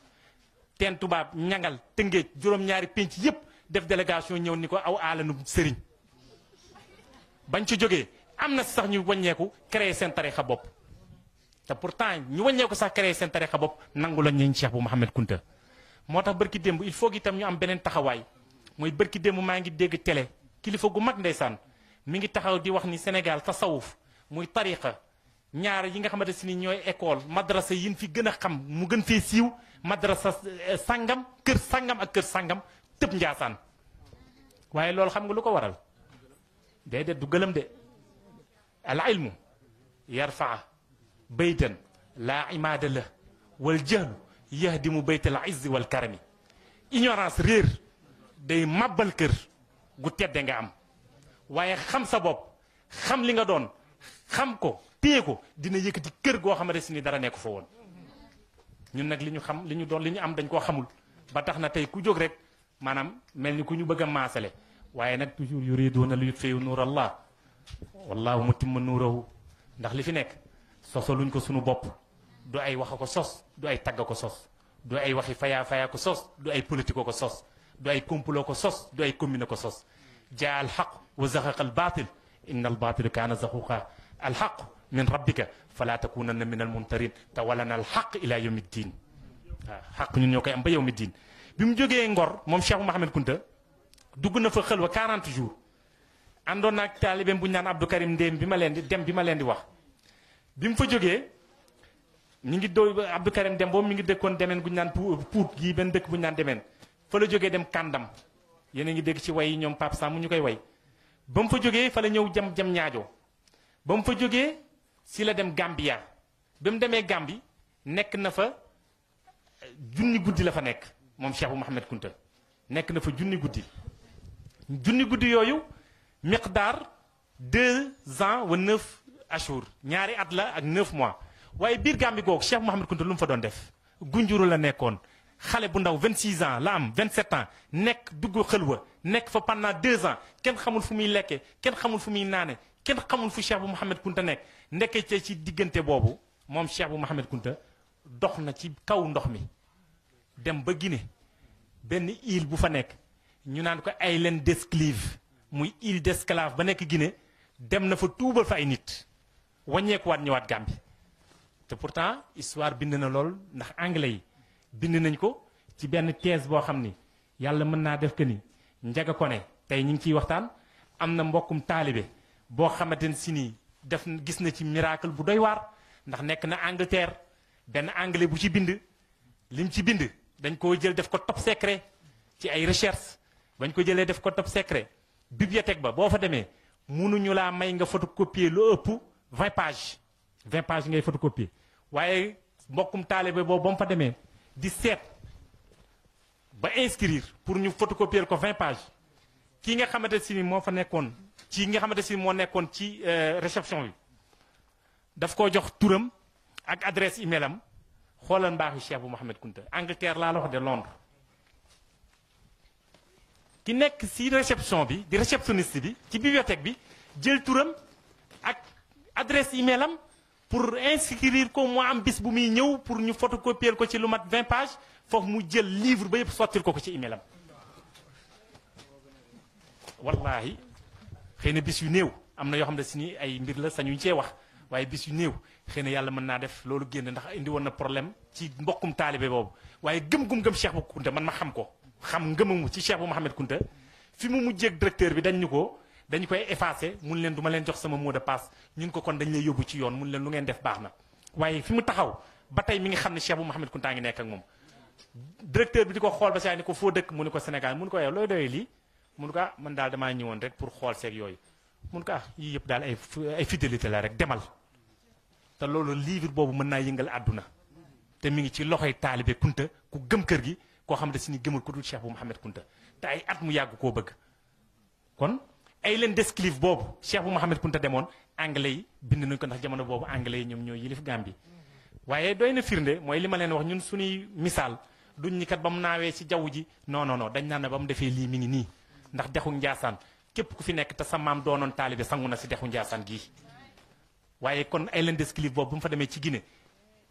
teen tubaab ñangal tëngéej juróom-ñaari pénc yépp def délégation ñëw ni ko aw aalanu sëriñ bañ ci jógee am na sax ñu wàññeeku créer seen tarixa bopp te pourtant ñu wàññeeku sax créer seen tarixa bopp nangu la ñeñ Cheikh bu Mouhamed Kunta moo tax bërki démb il faut que itam ñu am beneen taxawaay mooy bërki démb maa ngi dégg télé kilifa gu mag ndeysaan mi ngi taxaw di wax ni Sénégal tasawuf muy tariqa ñaar yi nga xamante si ni ñooy école madrasa yin fi gën a xam mu gën fee siiw madrasa sangam kër sangam ak kër sangam tëb njaasaan waaye loolu xam nga lu ko waral déedéet du gëlëm de al ilmu yarfaa baytan laa imaada la wal jahlu yahdimu baytal izzi wal karami ignorance réer day màbbal kër gu tedde nga am waaye xam sa bopp xam li nga doon xam ko téye ko dina yëkkati kër goo xamante si ni dara nekk fa woon ñun nag li ñu xam li ñu doon li ñu am dañ koo xamul ba tax na tey ku jóg rek maanaam mel ni ku ñu bëgg a maasale waaye nag toujours yuriduuna li yutfiu nuur allah wallahu mutimma nuurahu ndax li fi nekk sosaluñ ko sunu bopp du ay wax ko sos du ay tagg ko sos du ay waxi fayaa ko sos du ay politique ko sos du ay complot ko sos du ay commune ko sos jaa alxaq wa zahaqa albaatil inna albaatila kaana zahuqa alxaq min rabbika fala takunanna min almumtarin te walana alxaq ila yawmi ddin waaw xaq ñun ñoo koy am ba yawmi ddin bi mu jógee Ngor moom Cheikh Mouhamed Kunta dugg na fa xëlwa 40 jours àndoon naag taalibeem bu ñu naan Abdou Karim Ndéem bi ma leen di wax bi mu fa jógee ñu ngi doy Abdou Karim Dem boobu mi ngi dëkkoon demeen bu ñu naan Pout gii benn dëkk bu ñu naan demeen fa la jógee dem Kàndam yéen a ngi dégg ci way yi ñoom Pape Sam mu ñu koy way ba mu fa jógee fa la ñëw jam ñaajo ba mu fa jógee si la dem Gambia ba mu demee Gambi nekk na fa junni guddi la fa nekk moom Cheikh bu Mouhamed Kunta nekk na fa junni guddi yooyu miqdaar 2 ans wa 9 ashur ñaari at la ak 9 mois waaye biir Gambi googu Cheikh bu Mouhamed Kunta lu mu fa doon def gunjuru la nekkoon xale bu ndaw 26 ans la am 27 ans nekk dugg xëlwa nekk fa pendant 2 ans kenn xamul fu muy lekkee kenn xamul fu muy naane kenn xamul fu Cheikh bu Mouhamed Kunta nekk ndekkee ci diggante boobu moom Cheikh bu Mouhamed Kunta dox na ci kaw ndox mi dem ba Guinée benn île bu fa nekk ñu naan ko island d'esclave muy île d'esclave ba nekk Guinée dem na fa tuubal fa ay nit wàññeekuwaat ñëwaat Gambie te pourtant histoire bind na lool ndax anglais yi bind nañ ko ci benn thèse boo xam ni yàlla mën naa def que ni Njaga Kone tey ñu ngi ciy waxtaan am na mbokkum taalibe boo xamante ne si nii def gis na ci miracle bu doy waar ndax nekk na Angleterre benn anglais bu ci bind lim ci bind dañ koo jël def ko top secret ci ay recherche bañ ko jëlee def ko top secret bibliothèque ba boo fa demee mënuñu laa may nga photocopier lu ëpp 20 pages 20 pages ngay photocopier waaye mbokkum taalibe boobu ba mu fa demee di seet ba inscrire pour ñu photocopier ko 20 pages kii nga xamante si ni moo fa nekkoon ci nga xamante si moo nekkoon ci réception bi daf koo jox turam ak adresse email am xoolal mbaaxu Cheikh bu Mouhamed Kunta Angleterre laa la wax de Londres ki nekk si réception bi di réceptionniste bi ci bibliothèque bi jël turam ak adresse email am pour inscrire ko mu am bis bu muy ñëw pour ñu photocopier ko ci lu mat 20 pages foofu mu jël livre ba yëpp sottil ko ci email am wallahi xëy na bis yu néew am na yoo xam ne si ni ay mbir la sañuñ cee wax waaye bis yu néew xëy na yàlla mën naa def loolu génn ndax indi woon na problème ci mbokkum taalibe boobu waaye gëm Cheikh bu Kunta man ma xam ko xam ngëmamu ci Cheikh bu Mouhamed Kunta fi mu mujjeeg directeur bi dañ koy effacé mun leen du ma leen jox sama mot de passe ñun ko kon dañ lay yóbbu ci yoon mun leen lu ngeen def baax na waaye fi mu taxaw ba tey mi ngi xam ne Cheikh bu Mouhamed Kunta ngi nekk ak moom directeur bi di ko xool ba saa ni ko foo dëkk mu ni ko Sénégal mu ni ko yow looy doyee lii mu ni ko man daal damaa ñëwoon rek pour xool seeg yooyu mun ko yii yëpp daal ay fidélité la rek demal te loolu livre boobu mën naa yëngal àdduna te mi ngi ci loxoy taalibe Kunta ku gëm kër gi koo xam ne si ni gëmul ko dul Cheikh bu Mouhamed Kunta te ay at mu yàgg koo bëgg kon ay leen desclive boobu Cheikh bu Mouhamed Kunta demoon anglais yi bind nañ ko ndax jamono boobu anglais yi ñoom ñoo yilif Gambie waaye doy na firnde mooy li ma leen wax ñun suñuy misaal duñ ñi kat ba mu naawee ci jaww ji non non non dañ naan ne ba mu defee lii mi ngi nii ndax dexu Njaasaan képp ku fi nekk te sa maam doonoon taalibe sangu na si dexu Njaasaan gii waaye kon ay leen desclive boobu bu mu fa demee ci Guinée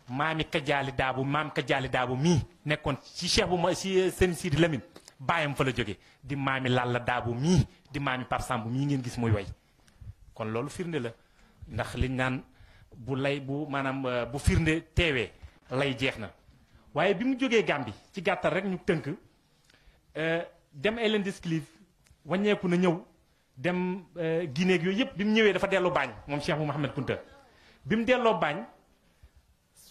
maami Kajaali Daabu maam Kajaali Daabu mii nekkoon ci Cheikh bu ma si seen Sidi Lamine baayam fa la jóge di maami Lalla Daabu mii di maami Par Samb mii ngeen gis muy way kon loolu firnde la ndax liñ naan bu lay bu maanaam bu firnde teewee lay jeex na waaye bi mu jógee Gambie ci gàttal rek ñu tënk dem Ellen Desclive wàññeeku na ñëw dem Guinée yooyu yëpp bi mu ñëwee dafa dellu baañ moom Cheikh bu Mouhamed Kunta bi mu delloo baañ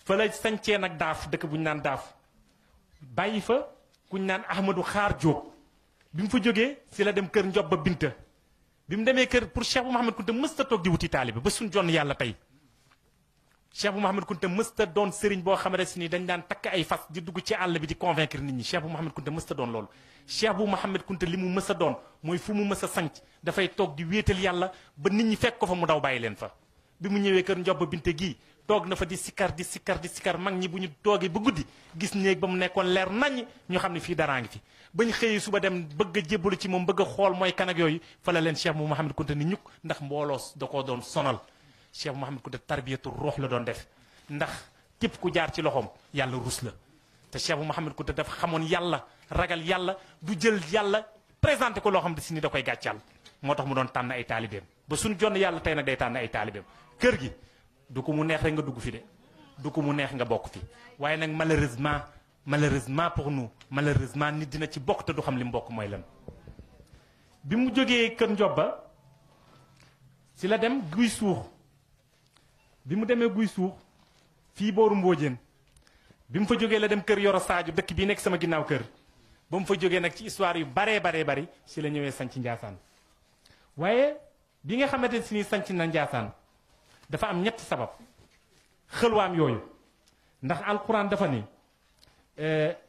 fa la sañcee nag daaf dëkk bu ñu naan daaf bàyyi fa ku ñu naan Ahmadou Xaar Jóob bi mu fa jógee si la dem kër Njob ba Binta bi mu demee kër pour Cheikh bu Mouhamed Kunta mësta toog di wuti taalibe ba suñ jonn yàlla tey Cheikh bu Mouhamed Kunta mësta doon sëriñ boo xamante si ni dañ daan takk ay fas di dugg ci àll bi di convaincre nit ñi Cheikh bu Mouhamed Kunta mësta doon loolu Cheikh bu Mouhamed Kunta li mu mës a doon mooy fu mu mës a sanc dafay toog di wéetal yàlla ba nit ñi fekk ko fa mu daw bàyyi leen fa bi mu ñëwee kër Njob ba Binte gii toog na fa di sikkar mag ñi bu ñu toogee ba guddi gis néeg ba mu nekkoon leer naññ ñu xam ne fii daraa ngi fi bañ xëyee suba dem bëgg a jébbalu ci moom bëgg a xool mooy kan ak yooyu fa la leen Cheikh bu Mouhamed Kunta ni ñukk ndax mbooloo da koo doon sonal Cheikh bu Mouhamed Kunta tarbiyatu ruux la doon def ndax képp ku jaar ci loxoom yàlla rus la te Cheikh bu Mouhamed Kunta dafa xamoon yàlla ragal yàlla du jël yàlla présenté ko loo xam ne si ni da koy gàccal moo tax mu doon tànn ay taalibeem ba suñ jonn yàlla tey nag day tànn ay taalibeem kër gi du ko mu neex rek nga dugg fi de du ko mu neex nga bokk fi waaye nag malheureusement pour nous malheureusement nit dina ci bokk te du xam li mu bokk mooy lan bi mu jógee kër Njob ba si la dem guy suux bi mu demee guy suux fii booru Mbóojeen bi mu fa jógee la dem kër Yoro Sadio dëkk bii nekk sama ginnaaw kër ba mu fa jógee nag ci histoire yu baree bari si la ñëwee sanc Njaasaan waaye bi nga xamante si ni sanc na Njaasaan dafa am ñetti sabab xëlwaam yooyu ndax alquran dafa ni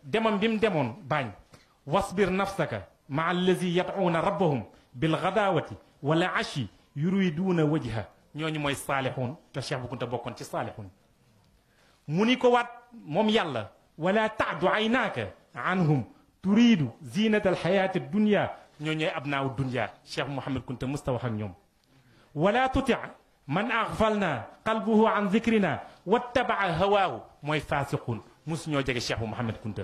demam bi mu demoon baañ wasbir nafsaka maa allazi yad'uuna rabbahum bil ghadaawati wala ashi yuriduuna wajha ñooñu mooy saalixuun te Cheikh bu Kunta bokkoon ci saalixuun mu ni ko waat moom yàlla wala taadu aynaaka anhum turidu zinata alxayaati dunia ñoo ñooy abnaawu dunia Cheikh Mouhamed Kunta musta wax ak ñoom wala tuti man axfalna qalbuhu an zikrina wattabaa hawaahu mooy faasiquun mus ñoo jege Cheikh Mouhamed Kunta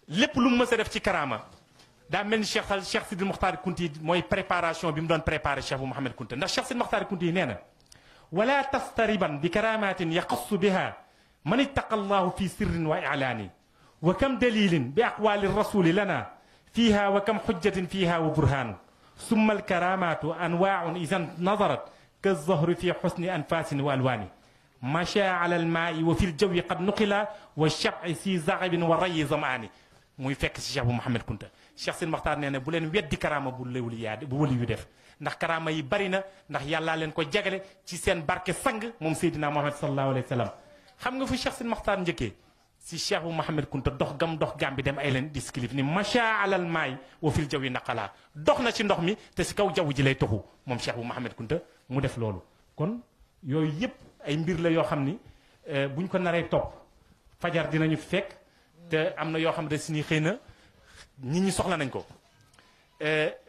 lépp lu mu mës a def ci karaama daa mel ni Cheikh Sidi Mokhtar Kunti mooy préparation bi mu doon préparé Cheikh bu Mouhamed Kunta ndax Cheikh Sidi Mokhtar Kunti nee na wala tastariban bi karamatin yaqussu biha man ittaqa allahu fi sirrin wa ilaani wa kam dalilin bi aqwali rasuli lana fiha wa kam xujjatin fiha wa burhaan summa alkaramatu anwaaun idan nadarat ka zahri fi xusni anfasin wa alwaani macha ala almaai wa fi ljawi qad nuqila wa shabi si zaxibin wa rayi zamaani muy fekk si Cheikh bu Mouhamed Kunta Cheikh Sidi Mokhtar nee na bu leen weddi karaama bu léwul yaa bu wëli yu def ndax karaama yi bari na ndax yàllaa leen ko jagale ci seen barke sang moom Seydina Muhammad sallallahu alayhi wa sallam xam nga fu Cheikh Sidi Mokhtar njëkkee si Cheikh bu Mouhamed Kunta dox Gàmbi dem ay leen disclif ni macha alal maay wa fil jawi naqalaa dox na ci ndox mi te si kaw jaww ji lay toxu moom Cheikh bu Mouhamed Kunta mu def loolu kon yooyu yëpp ay mbir la yoo xam ni buñ ko naree topp fajar dinañu fekk te am na yoo xam ne si ni xëy na nit ñi soxla nañ ko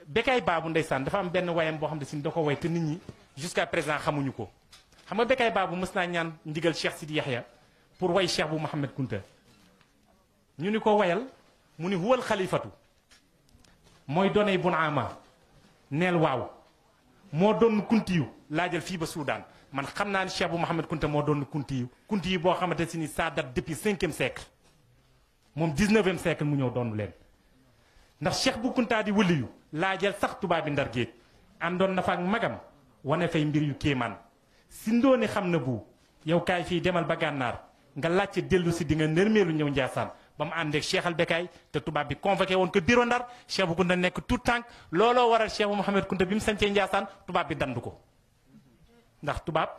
Bécaye Babou ndeysaan dafa am benn wayam boo xam ne si da ko way te nit ñi jusqu'à présent xamuñu ko xam nga Bécaye Babou mës naa ñaan ndigal Cheikh Sidi Yahya pour way Cheikh bu Mouhamed Kunta ñu ni ko wayal mu ni huwal xalifatu mooy donay bun ama neel waaw moo doon kuntiyu laajal fii ba Soudan man xam naa ni Cheikh bu Mouhamed Kunta moo doon kuntiyu boo xamante si ni ça date depuis 5e siècle moom 19e siècle mu ñëw doon leen ndax Cheikh bu Kunta di wëliyu laajal sax tubaab bi ndar géej àndoon na fa ak magam wane fay mbir yu kéemaan si ndooni xam na bu yow kaay fii demal ba gànnaar nga laajte dellu si di nga nërmeelu ñëw Njaasaan ba mu àndeeg Cheikh al Bekaay te tubaab bi convoqué woon ko bureau Ndar Cheikh bu Kunta nekk tout tànk looloo waral Cheikh bu Mouhamed Kunta bi mu sancee Ndiassane tubaab bi dandu ko ndax tubaab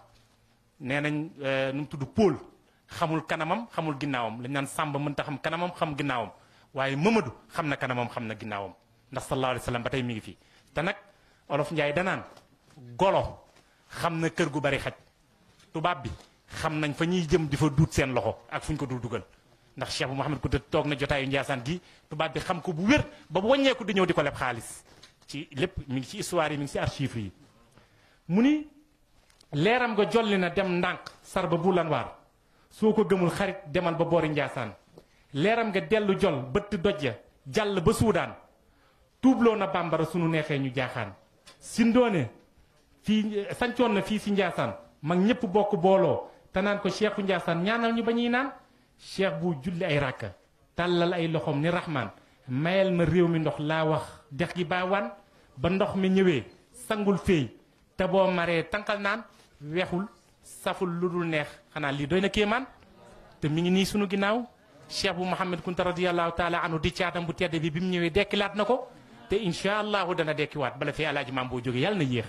nee nañ nu mu tudd Paul xamul kanamam xamul ginnaawam lañ naan Samba mënta xam kanamam xam ginnaawam waaye Mamadou xam na kanamam xam na ginnaawam ndax sallallahu alayhi wa sallam ba tey mi ngi fi te nag olof Njaay danaan golo xam na kër gu bari xaj tubaab bi xam nañ fa ñuy jëm di fa duut seen loxo ak fu ñu ko dul dugal ndax Cheikh bu Mouhamed Kunta toog na jotaayu Ndiassane gi tubaab bi xam ko bu wér ba bu wàññeeku di ñëw di ko leb xaalis ci lépp mi ngi ci histoire yi mi ngi ci archives yi mu ni leeram nga jolli na dem ndànk sar ba bu lanwaar soo ko gëmul xarit demal ba boori Ndiassane leeram nga dellu jol bëtt doj ya jàll ba suudaan tuubloo na bambara sunu neexee ñu jaaxaan sindoone fii sancoon na fii si Ndiassane mag ñëpp bokk booloo te naan ko cheikhu Ndiassane ñaanal ñu ba ñuy naan cheikh bu julli ay ràkka tàllal ay loxoom ni rahman mayel ma réew mi ndox laa wax dex gi baawaan ba ndox mi ñëwee sangul féey te boo maree tànqal naan weexul saful lu dul neex xanaa lii doy na kéemaan te mi ngi nii sunu ginnaaw cheikh bu Mouhamed Kunta radiyallahu taala anhu di caatam bu tedd bi mu ñëwee dekkilaat na ko te incha allahu dana dekkiwaat bala fi alaaji maam boo jógee yàlla na yéex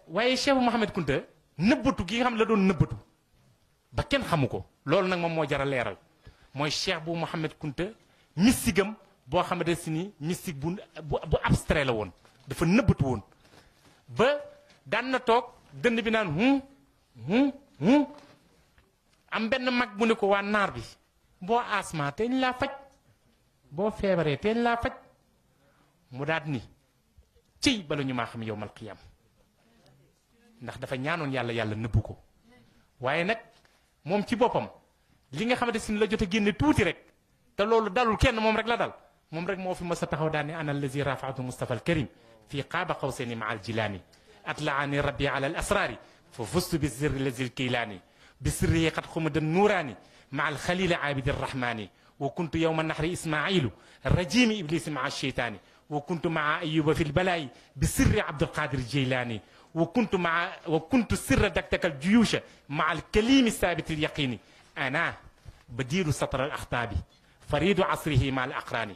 waaye cheikh bu Mouhamed Kunta nëbbatu gi nga xam la doon nëbbatu ba kenn xamu ko loolu nag moom moo jar a leeral mooy cheikh bu Mouhamed Kunta mystigam boo xamante si ni mystique bu abstrait la woon dafa nëbbatu woon ba daan na toog dënn bi naan am benn mag bu ne ko waa naar bi boo asma teeñ laa faj boo feebaree teeñ laa faj mu daat ni ciy bala ñu maa xam yowmal qiyam ndax dafa ñaanoon yàlla yàlla nëbbu ko waaye nag moom ci boppam li nga xamante si la jot a génne tuuti rek te loolu dalul kenn moom rek la dal moom rek moo fi mës a taxaw daan ne ana allazi rafaatu Mustafa al Karim fii qaaba qawsayni maa al jilaani atlaani rabbi ala al asraari fa fustu bi sirri lazi al kilaani bi sirri qad xumada nuuraani maa al xalili aabidi arrahmaani wa kuntu yowma naxri ismailu rajimi iblisi maa alcheytaani wa kuntu maa ayuba fi lbalaayi bi sirri abdulqadir jeylaani wa kuntu sirra daktaka aljuyuusha maa alkalimi saabiti alyaqini ana badiiru satra alaxtaabi faridu asrihi maa alaqraani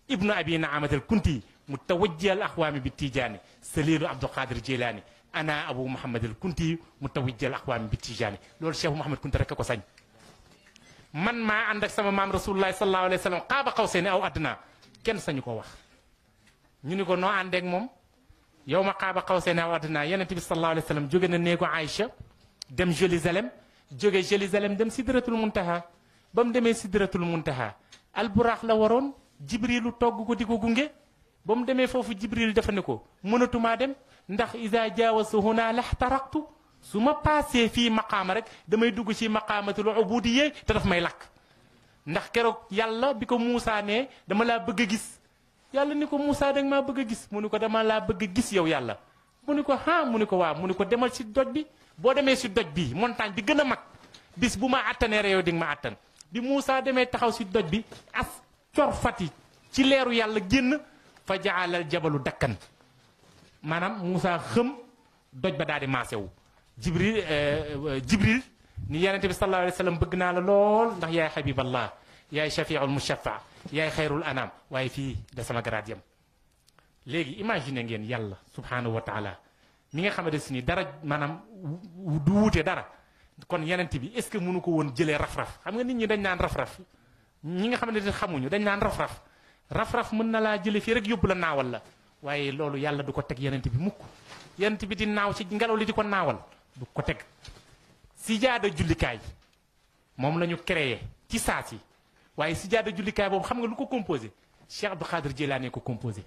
ibnu abi naamat alkunti mutawajji alaxwaami bittijaani salilu abdulqadir jeylaani ana abu muhammad alkunti mutawajji alaxwaami bittijaani loolu cheikh Mouhamed Kunta rek ko sañ man maa ànd ak sama maam rasulullahi sallallahu alayhi wa sallam qaaba qawsayni aw adnaa kenn sañu ko wax ñu ni ko noo àndeek moom yow ma qaaba qawsayni aw adnaa yonent bi sallallahu alayhi wa sallam jóge na néegu Aïcha dem Jérusalem jóge Jérusalem dem sidratul muntaha ba mu demee sidratul muntaha alburaax la waroon jibrilu togg ko di ko gunge ba mu demee foofu jibril dafa ne ko mënatumaa dem ndax isa jaawasu huna laxtaraqtu su ma paasee fii maqaama rek damay dugg ci maqaamatul ubudiyya te daf may lakk ndax keroog yàlla bi ko Moussa ne dama laa bëgg a gis yàlla ni ko Moussa danga maa bëgg a gis mu ni ko dama laa bëgg a gis yow yàlla mu ni ko ah mu ni ko waaw mu ni ko demal ci doj bi boo demee ci doj bi montagne bi gën a mag bis bu ma attanee yow di nga ma attan bi Moussa demee taxaw ci doj bi as cor fati ci leeru yàlla génn fa jaalal jabalu dakkan maanaam Moussa xëm doj ba daal di maase wu jibril ni yonente bi sallallahu alayhi wa sallam bëgg naa la lool ndax yaay habiballah yaay shafiul mushaffa yaay xayrul anam waaye fii da sama garaat yam léegi imagine ngeen yàlla subhanahu wa taala mi nga xamante si ni dara maanaam du wuute dara kon yonente bi est ce que mënu ko woon jëlee raf-raf xam nga nit ñi dañ naan raf-raf ñi nga xamante ne xamuñu dañ naan raf-raf raf-raf mën na laa jële fii rek yóbbu la naawal la waaye loolu yàlla du ko teg yonente bi mukk yonente bi di naaw ci ngelaw li di ko naawal du ko teg sijaada jullikaay moom la ñu créé ci saa si waaye sijaada jullikaay boobu xam nga lu ko composé Cheikh Abdou Khadir Jeylaani ko composé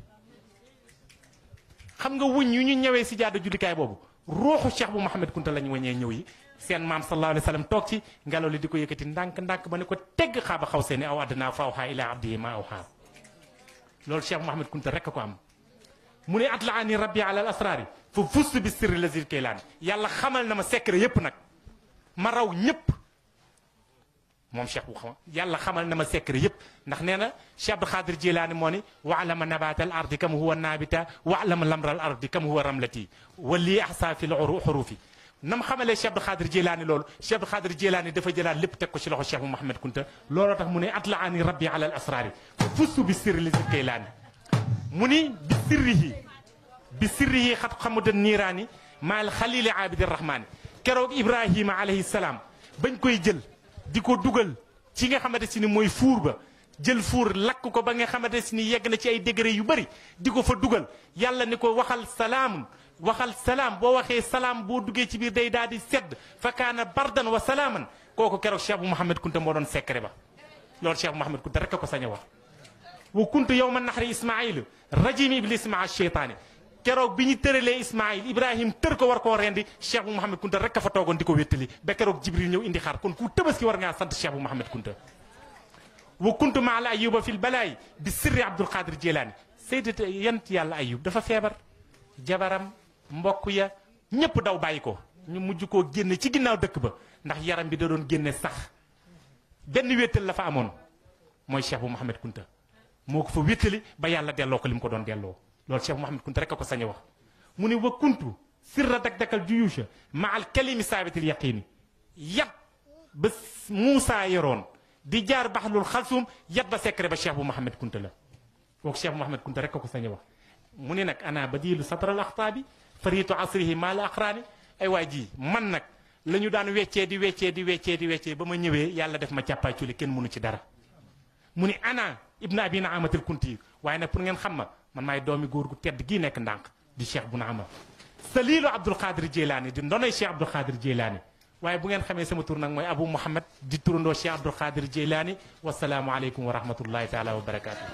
xam nga wuñ yu ñu ñëwee sijaada jullikaay boobu ruuxu Cheikh bu Mouhamed Kunta la ñu wañee ñëw yi seen maam sallallahu alayhi wa sallam toog ci ngelaw li di ko yëkkati ndànk-ndànk ba ne ko tegg xaaba xaw seeni aw adnaa fa awhaa ilaa abdihi maa awhaa loolu Cheikh Mouhamed Kunta rek ko am mu ne atlaani rabbi ala al asraari fa fustu bi sirri lazil kaylaani yàlla xamal na ma secret yépp nag ma raw ñépp moom cheikh bu xam yàlla xamal na ma secret yépp ndax nee na Cheikh Abdou Khadir Jilaani moo ni wa'lama nabata al ardi kam huwa nabita wa'lama lamra al ardi kam huwa ramlati wa lii ahsa fi l xurufi nam xamalee Cheikh Abdou Khadir Jeylaani loolu Cheikh Abdou Khadir Jeylaani dafa jëlaat lépp teg ko ci loxo Cheikh bu Mouhamed Kunta looloo tax mu ne atlaani rabbi ala al asraari fa fustu bi sirri li Jeylaani mu ni bi sirrihi xat xamuda niiraani maal xalili abidi rahmaani keroog Ibrahima alayhi salaam bañ koy jël di ko dugal ci nga xamante si ni mooy fuur ba jël fuur lakk ko ba nga xamante si ni yegg na ci ay degré yu bëri di ko fa dugal yàlla ni ko waxal salaam boo waxee salaam boo duggee ci biir day daal di sedd fa kaana bardan wa salaaman kooku keroog Cheikh bu Mouhamed Kunta moo doon secret ba loolu Cheikh bu Mouhamed Kunta rek a ko sañ a wax wa kuntu yawma naxri ismail rajim iblis maa cheytaani keroog bi ñu tëralee Ismaïl Ibrahim tër ko war koo rendi Cheikh bu Mouhamed Kunta rek a fa toogoon di ko wéttali ba keroog Jibril ñëw indi xaar kon ku tabaski war ngaa sant Cheikh bu Mouhamed Kunta wa kuntu maa la ayuba fil balaay bi sirri Abdul Qadir Jeylaani sayyidat yant yàlla ayub dafa feebar jabaram mbokk ya ñëpp daw bàyyi ko ñu mujj koo génne ci ginnaaw dëkk ba ndax yaram bi da doon génne sax benn wéttal la fa amoon mooy Cheikh bu Mouhamed Kunta moo ko fa wéttali ba yàlla delloo ko li mu ko doon delloo loolu Cheikh Mouhamed Kunta rek a ko sañ a wax mu ne wa kuntu sirra dak-dakal juyuusha ma al kalimi saabitil yaqiini yat ba Moussa yoroon di jaar baxlul xalsum yat ba secret ba Cheikh bu Mouhamed Kunta la kooku Cheikh bu Mouhamed Kunta rek a ko sañ a wax mu ne nag ana badilu satral axtaabi fariitu asrihi maa la aqraani ay waay ji man nag la ñu daan weccee di weccee ba ma ñëwee yàlla def ma càppaaculi kenn mënu ci dara mu ni ana ibna abi naamatil kunti waaye nag pour ngeen xam ma man maay doomi góor gu tedd gii nekk ndànk di Cheikh bu Naama salilu Abdul Qadir Jeylaani di ndonoy Cheikh Abdul Qadir Jeylaani waaye bu ngeen xamee sama tur nag mooy Abu Mouhamed di turandoo Cheikh Abdul Qadir Jeylaani wasalaamu aleykum wa rahmatullahi taala wa barakaatu.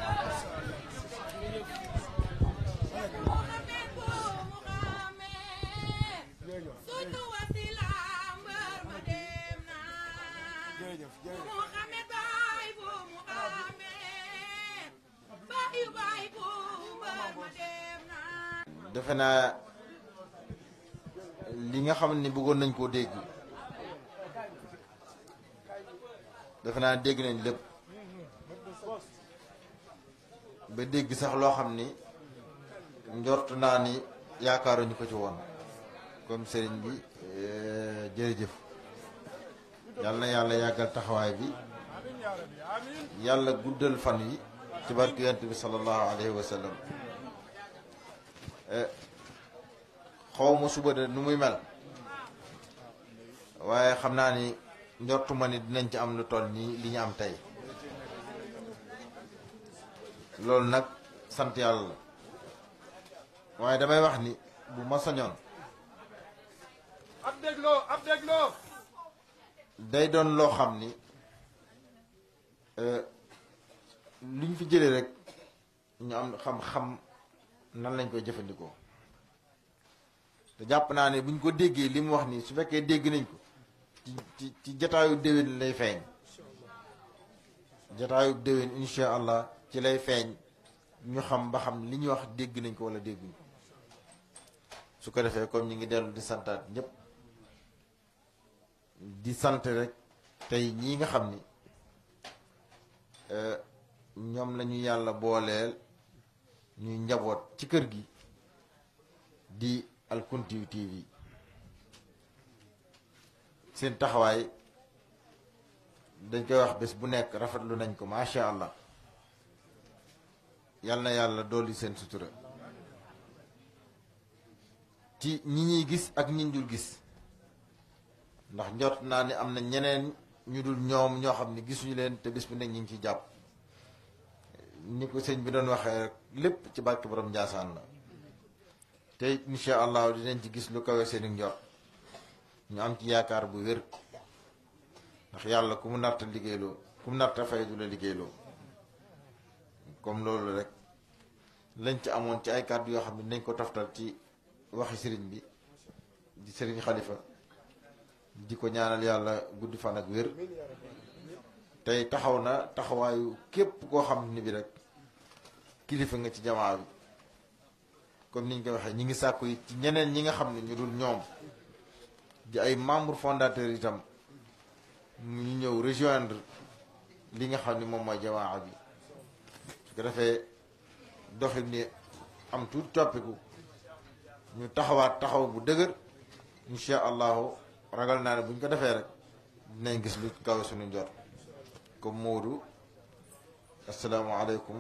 defe naa li nga xam ni bëggoon nañ koo dégg defe naa dégg nañ lépp ba dégg sax loo xam ni njortu naa ni yaakaaruñu ko ci woon comme sëriñ bi jërëjëf yàlla na yàlla yàggal taxawaay bi yàlla guddal fan yi ci barke yonent bi sallallahu alayhi wa sallam xaw ma suba de nu muy mel waaye xam naa ni njortuma ni dinañ ci am lu toll nii li ñu am tey loolu nag sant yàlla la waaye damay wax ni bu ma sañoon ab dégloo day doon loo xam ni luñ fi jëlee rek ñu am xam-xam nan lañ koy jëfandikoo te jàpp naa ne buñ ko déggee li mu wax nii su fekkee dégg nañ ko ci jataayu déwén lay feeñ jataayu déwén insha allah ci lay feeñ ñu xam ba xam li ñuy wax dégg nañ ko wala dégguñ ko su ko defee comme ñu ngi dellu di santaat ñëpp di sant rek tey ñii nga xam ni ñoom lañu yàlla booleel ñuy njaboot ci kër gi di Al Kounti TV seen taxawaay dañ koy wax bés bu nekk rafetlu nañ ko macha allah yal na yàlla dolli seen sutura ci ñi ñuy gis ak ñi ñu dul gis ndax njort naa ni am na ñeneen ñu dul ñoom ñoo xam ne gisuñu leen te bés bu nekk ñu ngi ciy jàpp ni ko sëñ bi doon waxee rek lépp ci barke borom Njaasaan la te insha allah dinañ ci gis lu kawe seeni njort ñu am ci yaakaar bu wér ndax yàlla ku mu narta liggéeyloo ku mu narta fay du la liggéeyloo comme loolu rek lañ ci amoon ci ay kàddu yoo xam ne nañ ko toftal ci waxi sëriñ bi di sëriñ Xalifa di ko ñaanal yàlla guddi fan ak wér tey taxaw na taxawaayu képp koo xam ni bi rek kilifa nga ci jamaa bi comme niñ koy waxee ñi ngi sàkku yi ci ñeneen ñi nga xam ne ñu dul ñoom di ay membre fondateur itam ñu ñëw rejoindre li nga xam ne moom mooy jamaa bi su ko defee doxin ni am tuuti coppiku ñu taxawaat taxaw bu dëgër incha allahu ragal naa ne buñ ko defee rek dinañ gis lu kawe suñu njort comme Moodu asalaamaaleykum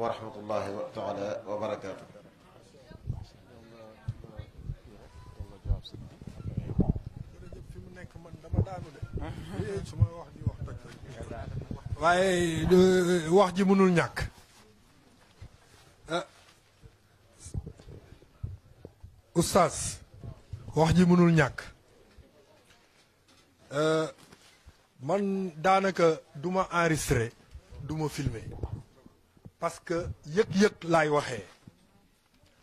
wa rahmatullahi taala wa barakaatu. fi mu nekk man dama daanu de su ma wax ji wax dëgg waaye wax ji mënul ñàkk oustaz wax ji mënul ñàkk man daanaka du ma enregistré du ma filmé parce que yëg-yëg laay waxee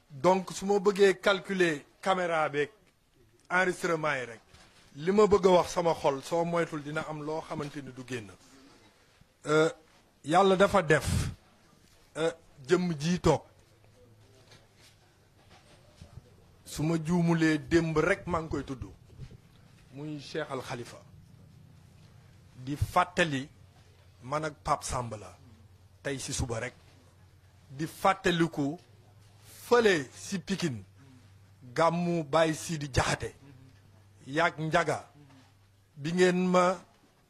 donc su ma bëggee calculer caméra beeg enregistrement yi rek li ma bëgg a wax sama xol soo moytul dina am loo xamante ni du génn yàlla dafa def jëmm ji toog su ma juumulee démb rek maa ngi koy tudd muy Cheikh Al Khalifa di fàttali man ak Pape Samb la tey si suba rek di fàttaliku fële si Pikine gàmmu Baye Sidi Jaxate yaag njaga bi ngeen ma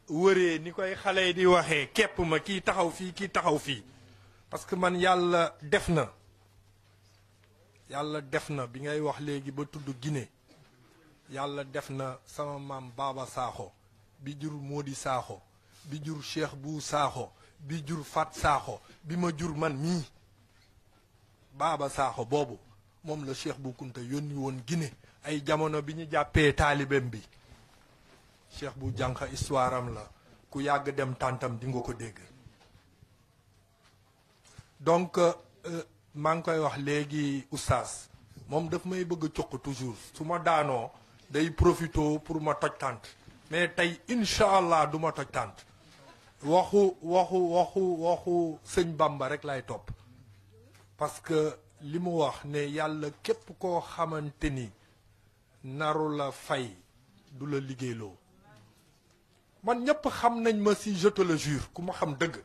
wëree ni koy xale yi di waxee képp ma kii taxaw fii kii taxaw fii parce que man yàlla def na bi ngay wax léegi ba tudd Guinée yàlla def na sama maam Baba Sakho bi jur Modi Sakho bi jur Cheikh Bou Sakho bi jur Fat Sakho bi ma jur man mii Baba Sakho boobu moom la Cheikh Bou Kounta yónni woon Guinée ay jamono bi ñu jàppee taalibeem bi Cheikh Bou jànq histoire am la ku yàgg dem tàntam di nga ko dégg donc maa ngi koy wax léegi oustaz moom daf may bëgg a cuq toujours su ma daanoo day profito pour ma toj tànt mais tey incha allah du ma toj tànt waxu sëñ Bamba rek lay topp parce que li mu wax ne yàlla képp koo xamante ni naru la fay du la liggéeyloo man ñëpp xam nañ ma si je te le jure ku ma xam dëgg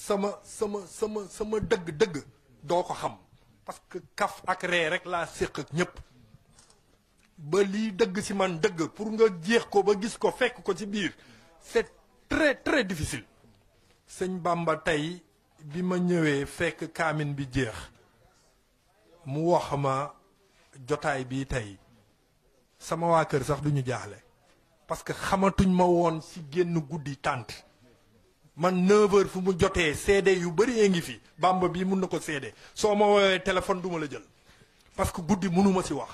sama dëgg doo ko xam parce que kaf ak ree rek laa séq ak ñëpp ba lii dëgg si man dëgg pour nga jeex ko ba gis ko fekk ko ci biir c'est très très difficile sëñ Bamba tey bi ma ñëwee fekk kaamin bi jeex mu wax ma jotaay bii tey sama waa kër sax duñu jaaxle parce que xamatuñ ma woon ci génn guddi tànt man 9h fu mu jotee CD yu bëri ngi fi Bamba bii mun na ko CD soo ma woowee téléphone duma la jël parce que guddi mënuma ci wax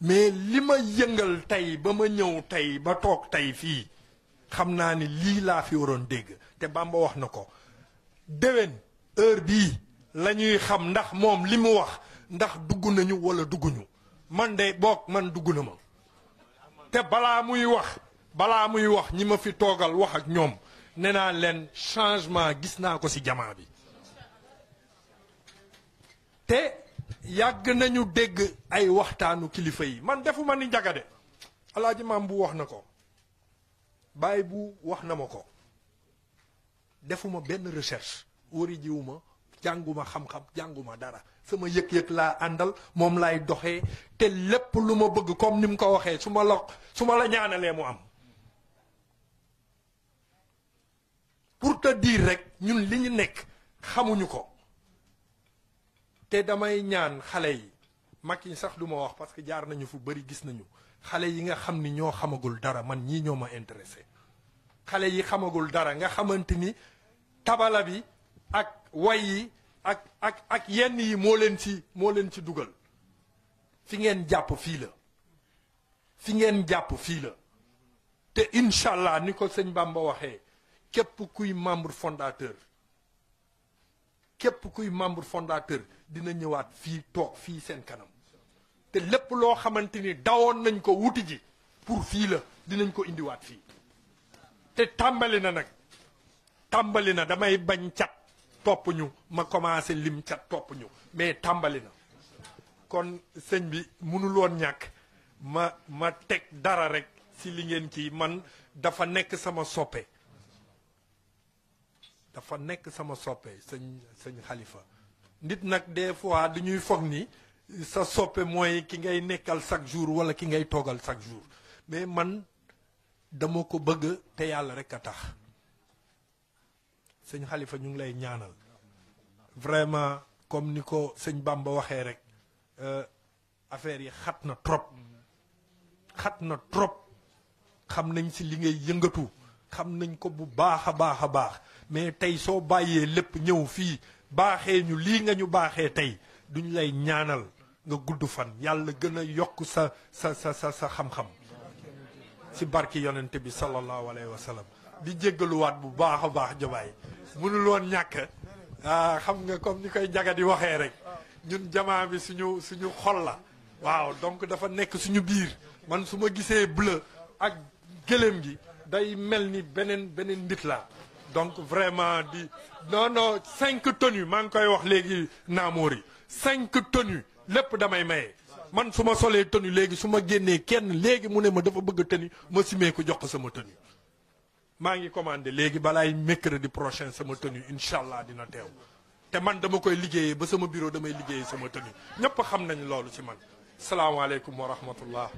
mais li ma yëngal tey ba ma ñëw tey ba toog tey fii xam naa ni lii laa fi waroon dégg te Bamba wax na ko déwén heure bii la ñuy xam ndax moom li mu wax ndax dugg nañu wala dugguñu man de boog man dugg na ma te balaa muy wax ñi ma fi toogal wax ak ñoom nee naa leen changement gis naa ko ci jamaa bi te yàgg nañu dégg ay waxtaanu kilifa yi man defuma ni njaga de alaaji maam bu wax na ko Baye bu wax na ma ko defuma benn recherche wari jiwuma jànguma xam-xam jànguma dara sama yëg-yëg laa àndal moom laay doxee te lépp lu ma bëgg comme ni mu ko waxee su ma la ñaanalee mu am pour te dire rek ñun li ñu nekk xamuñu ko te damay ñaan xale yi mag yi sax duma wax parce que jaar nañu fu bari gis nañu xale yi nga xam ni ñoo xamagul dara man ñii ñoo ma intéressé xale yi xamagul dara nga xamante ni tabala bi ak way yi ak yenn yi moo leen ci dugal fi ngeen jàpp fii la te incha allah ni ko sëñ Bamba waxee képp kuy membre fondateur dina ñëwaat fii toog fii seen kanam te lépp loo xamante ni dawoon nañ ko wuti ji pour fii la dinañ ko indiwaat fii te tàmbali na damay bañ cat topp ñu ma commencé lim cat topp ñu mais tàmbali na kon sëñ bi mënuloon ñàkk ma teg dara rek si li ngeen kii man dafa nekk sama soppe sëñ Khalifa nit nag des fois dañuy foog ni sa soppe mooy ki ngay nekkal chaque jour wala ki ngay toogal chaque jour mais man dama ko bëgg te yàlla rek a tax sëñ Xalifa ñu ngi lay ñaanal vraiment comme ni ko sëñ Bamba waxee rek affaire yi xat na trop xam nañ si li ngay yëngatu xam nañ ko bu baax a baax mais tey soo bàyyee lépp ñëw fii baaxee ñu lii nga ñu baaxee tey duñ lay ñaanal nga gudd fan yàlla gën a yokk sa xam-xam si barki yonente bi sallallahu alayhi wa sallam di jéggaluwaat bu baax a baax jobaay mënul woon ñàkk xam nga comme ni koy jaga di waxee rek ñun jamaa bi suñu xol la waaw donc dafa nekk suñu biir man su ma gisee bleu ak gëléem gi day mel ni beneen nit la donc vraiment di non 5 tenues maa ngi koy wax léegi Namouri 5 tenues lépp damay maye man su ma solee tenue léegi su ma génnee kenn léegi mu ne ma dafa bëgg tenue ma simee ko jox ko sama tenue maa ngi commandé léegi balaay mercredi prochain sama tenue incha allah dina teew te man dama koy liggéeyee ba sama bureau damay liggéeyee sama tenue ñëpp xam nañ loolu ci man salaamaaleykum wa rahmatullah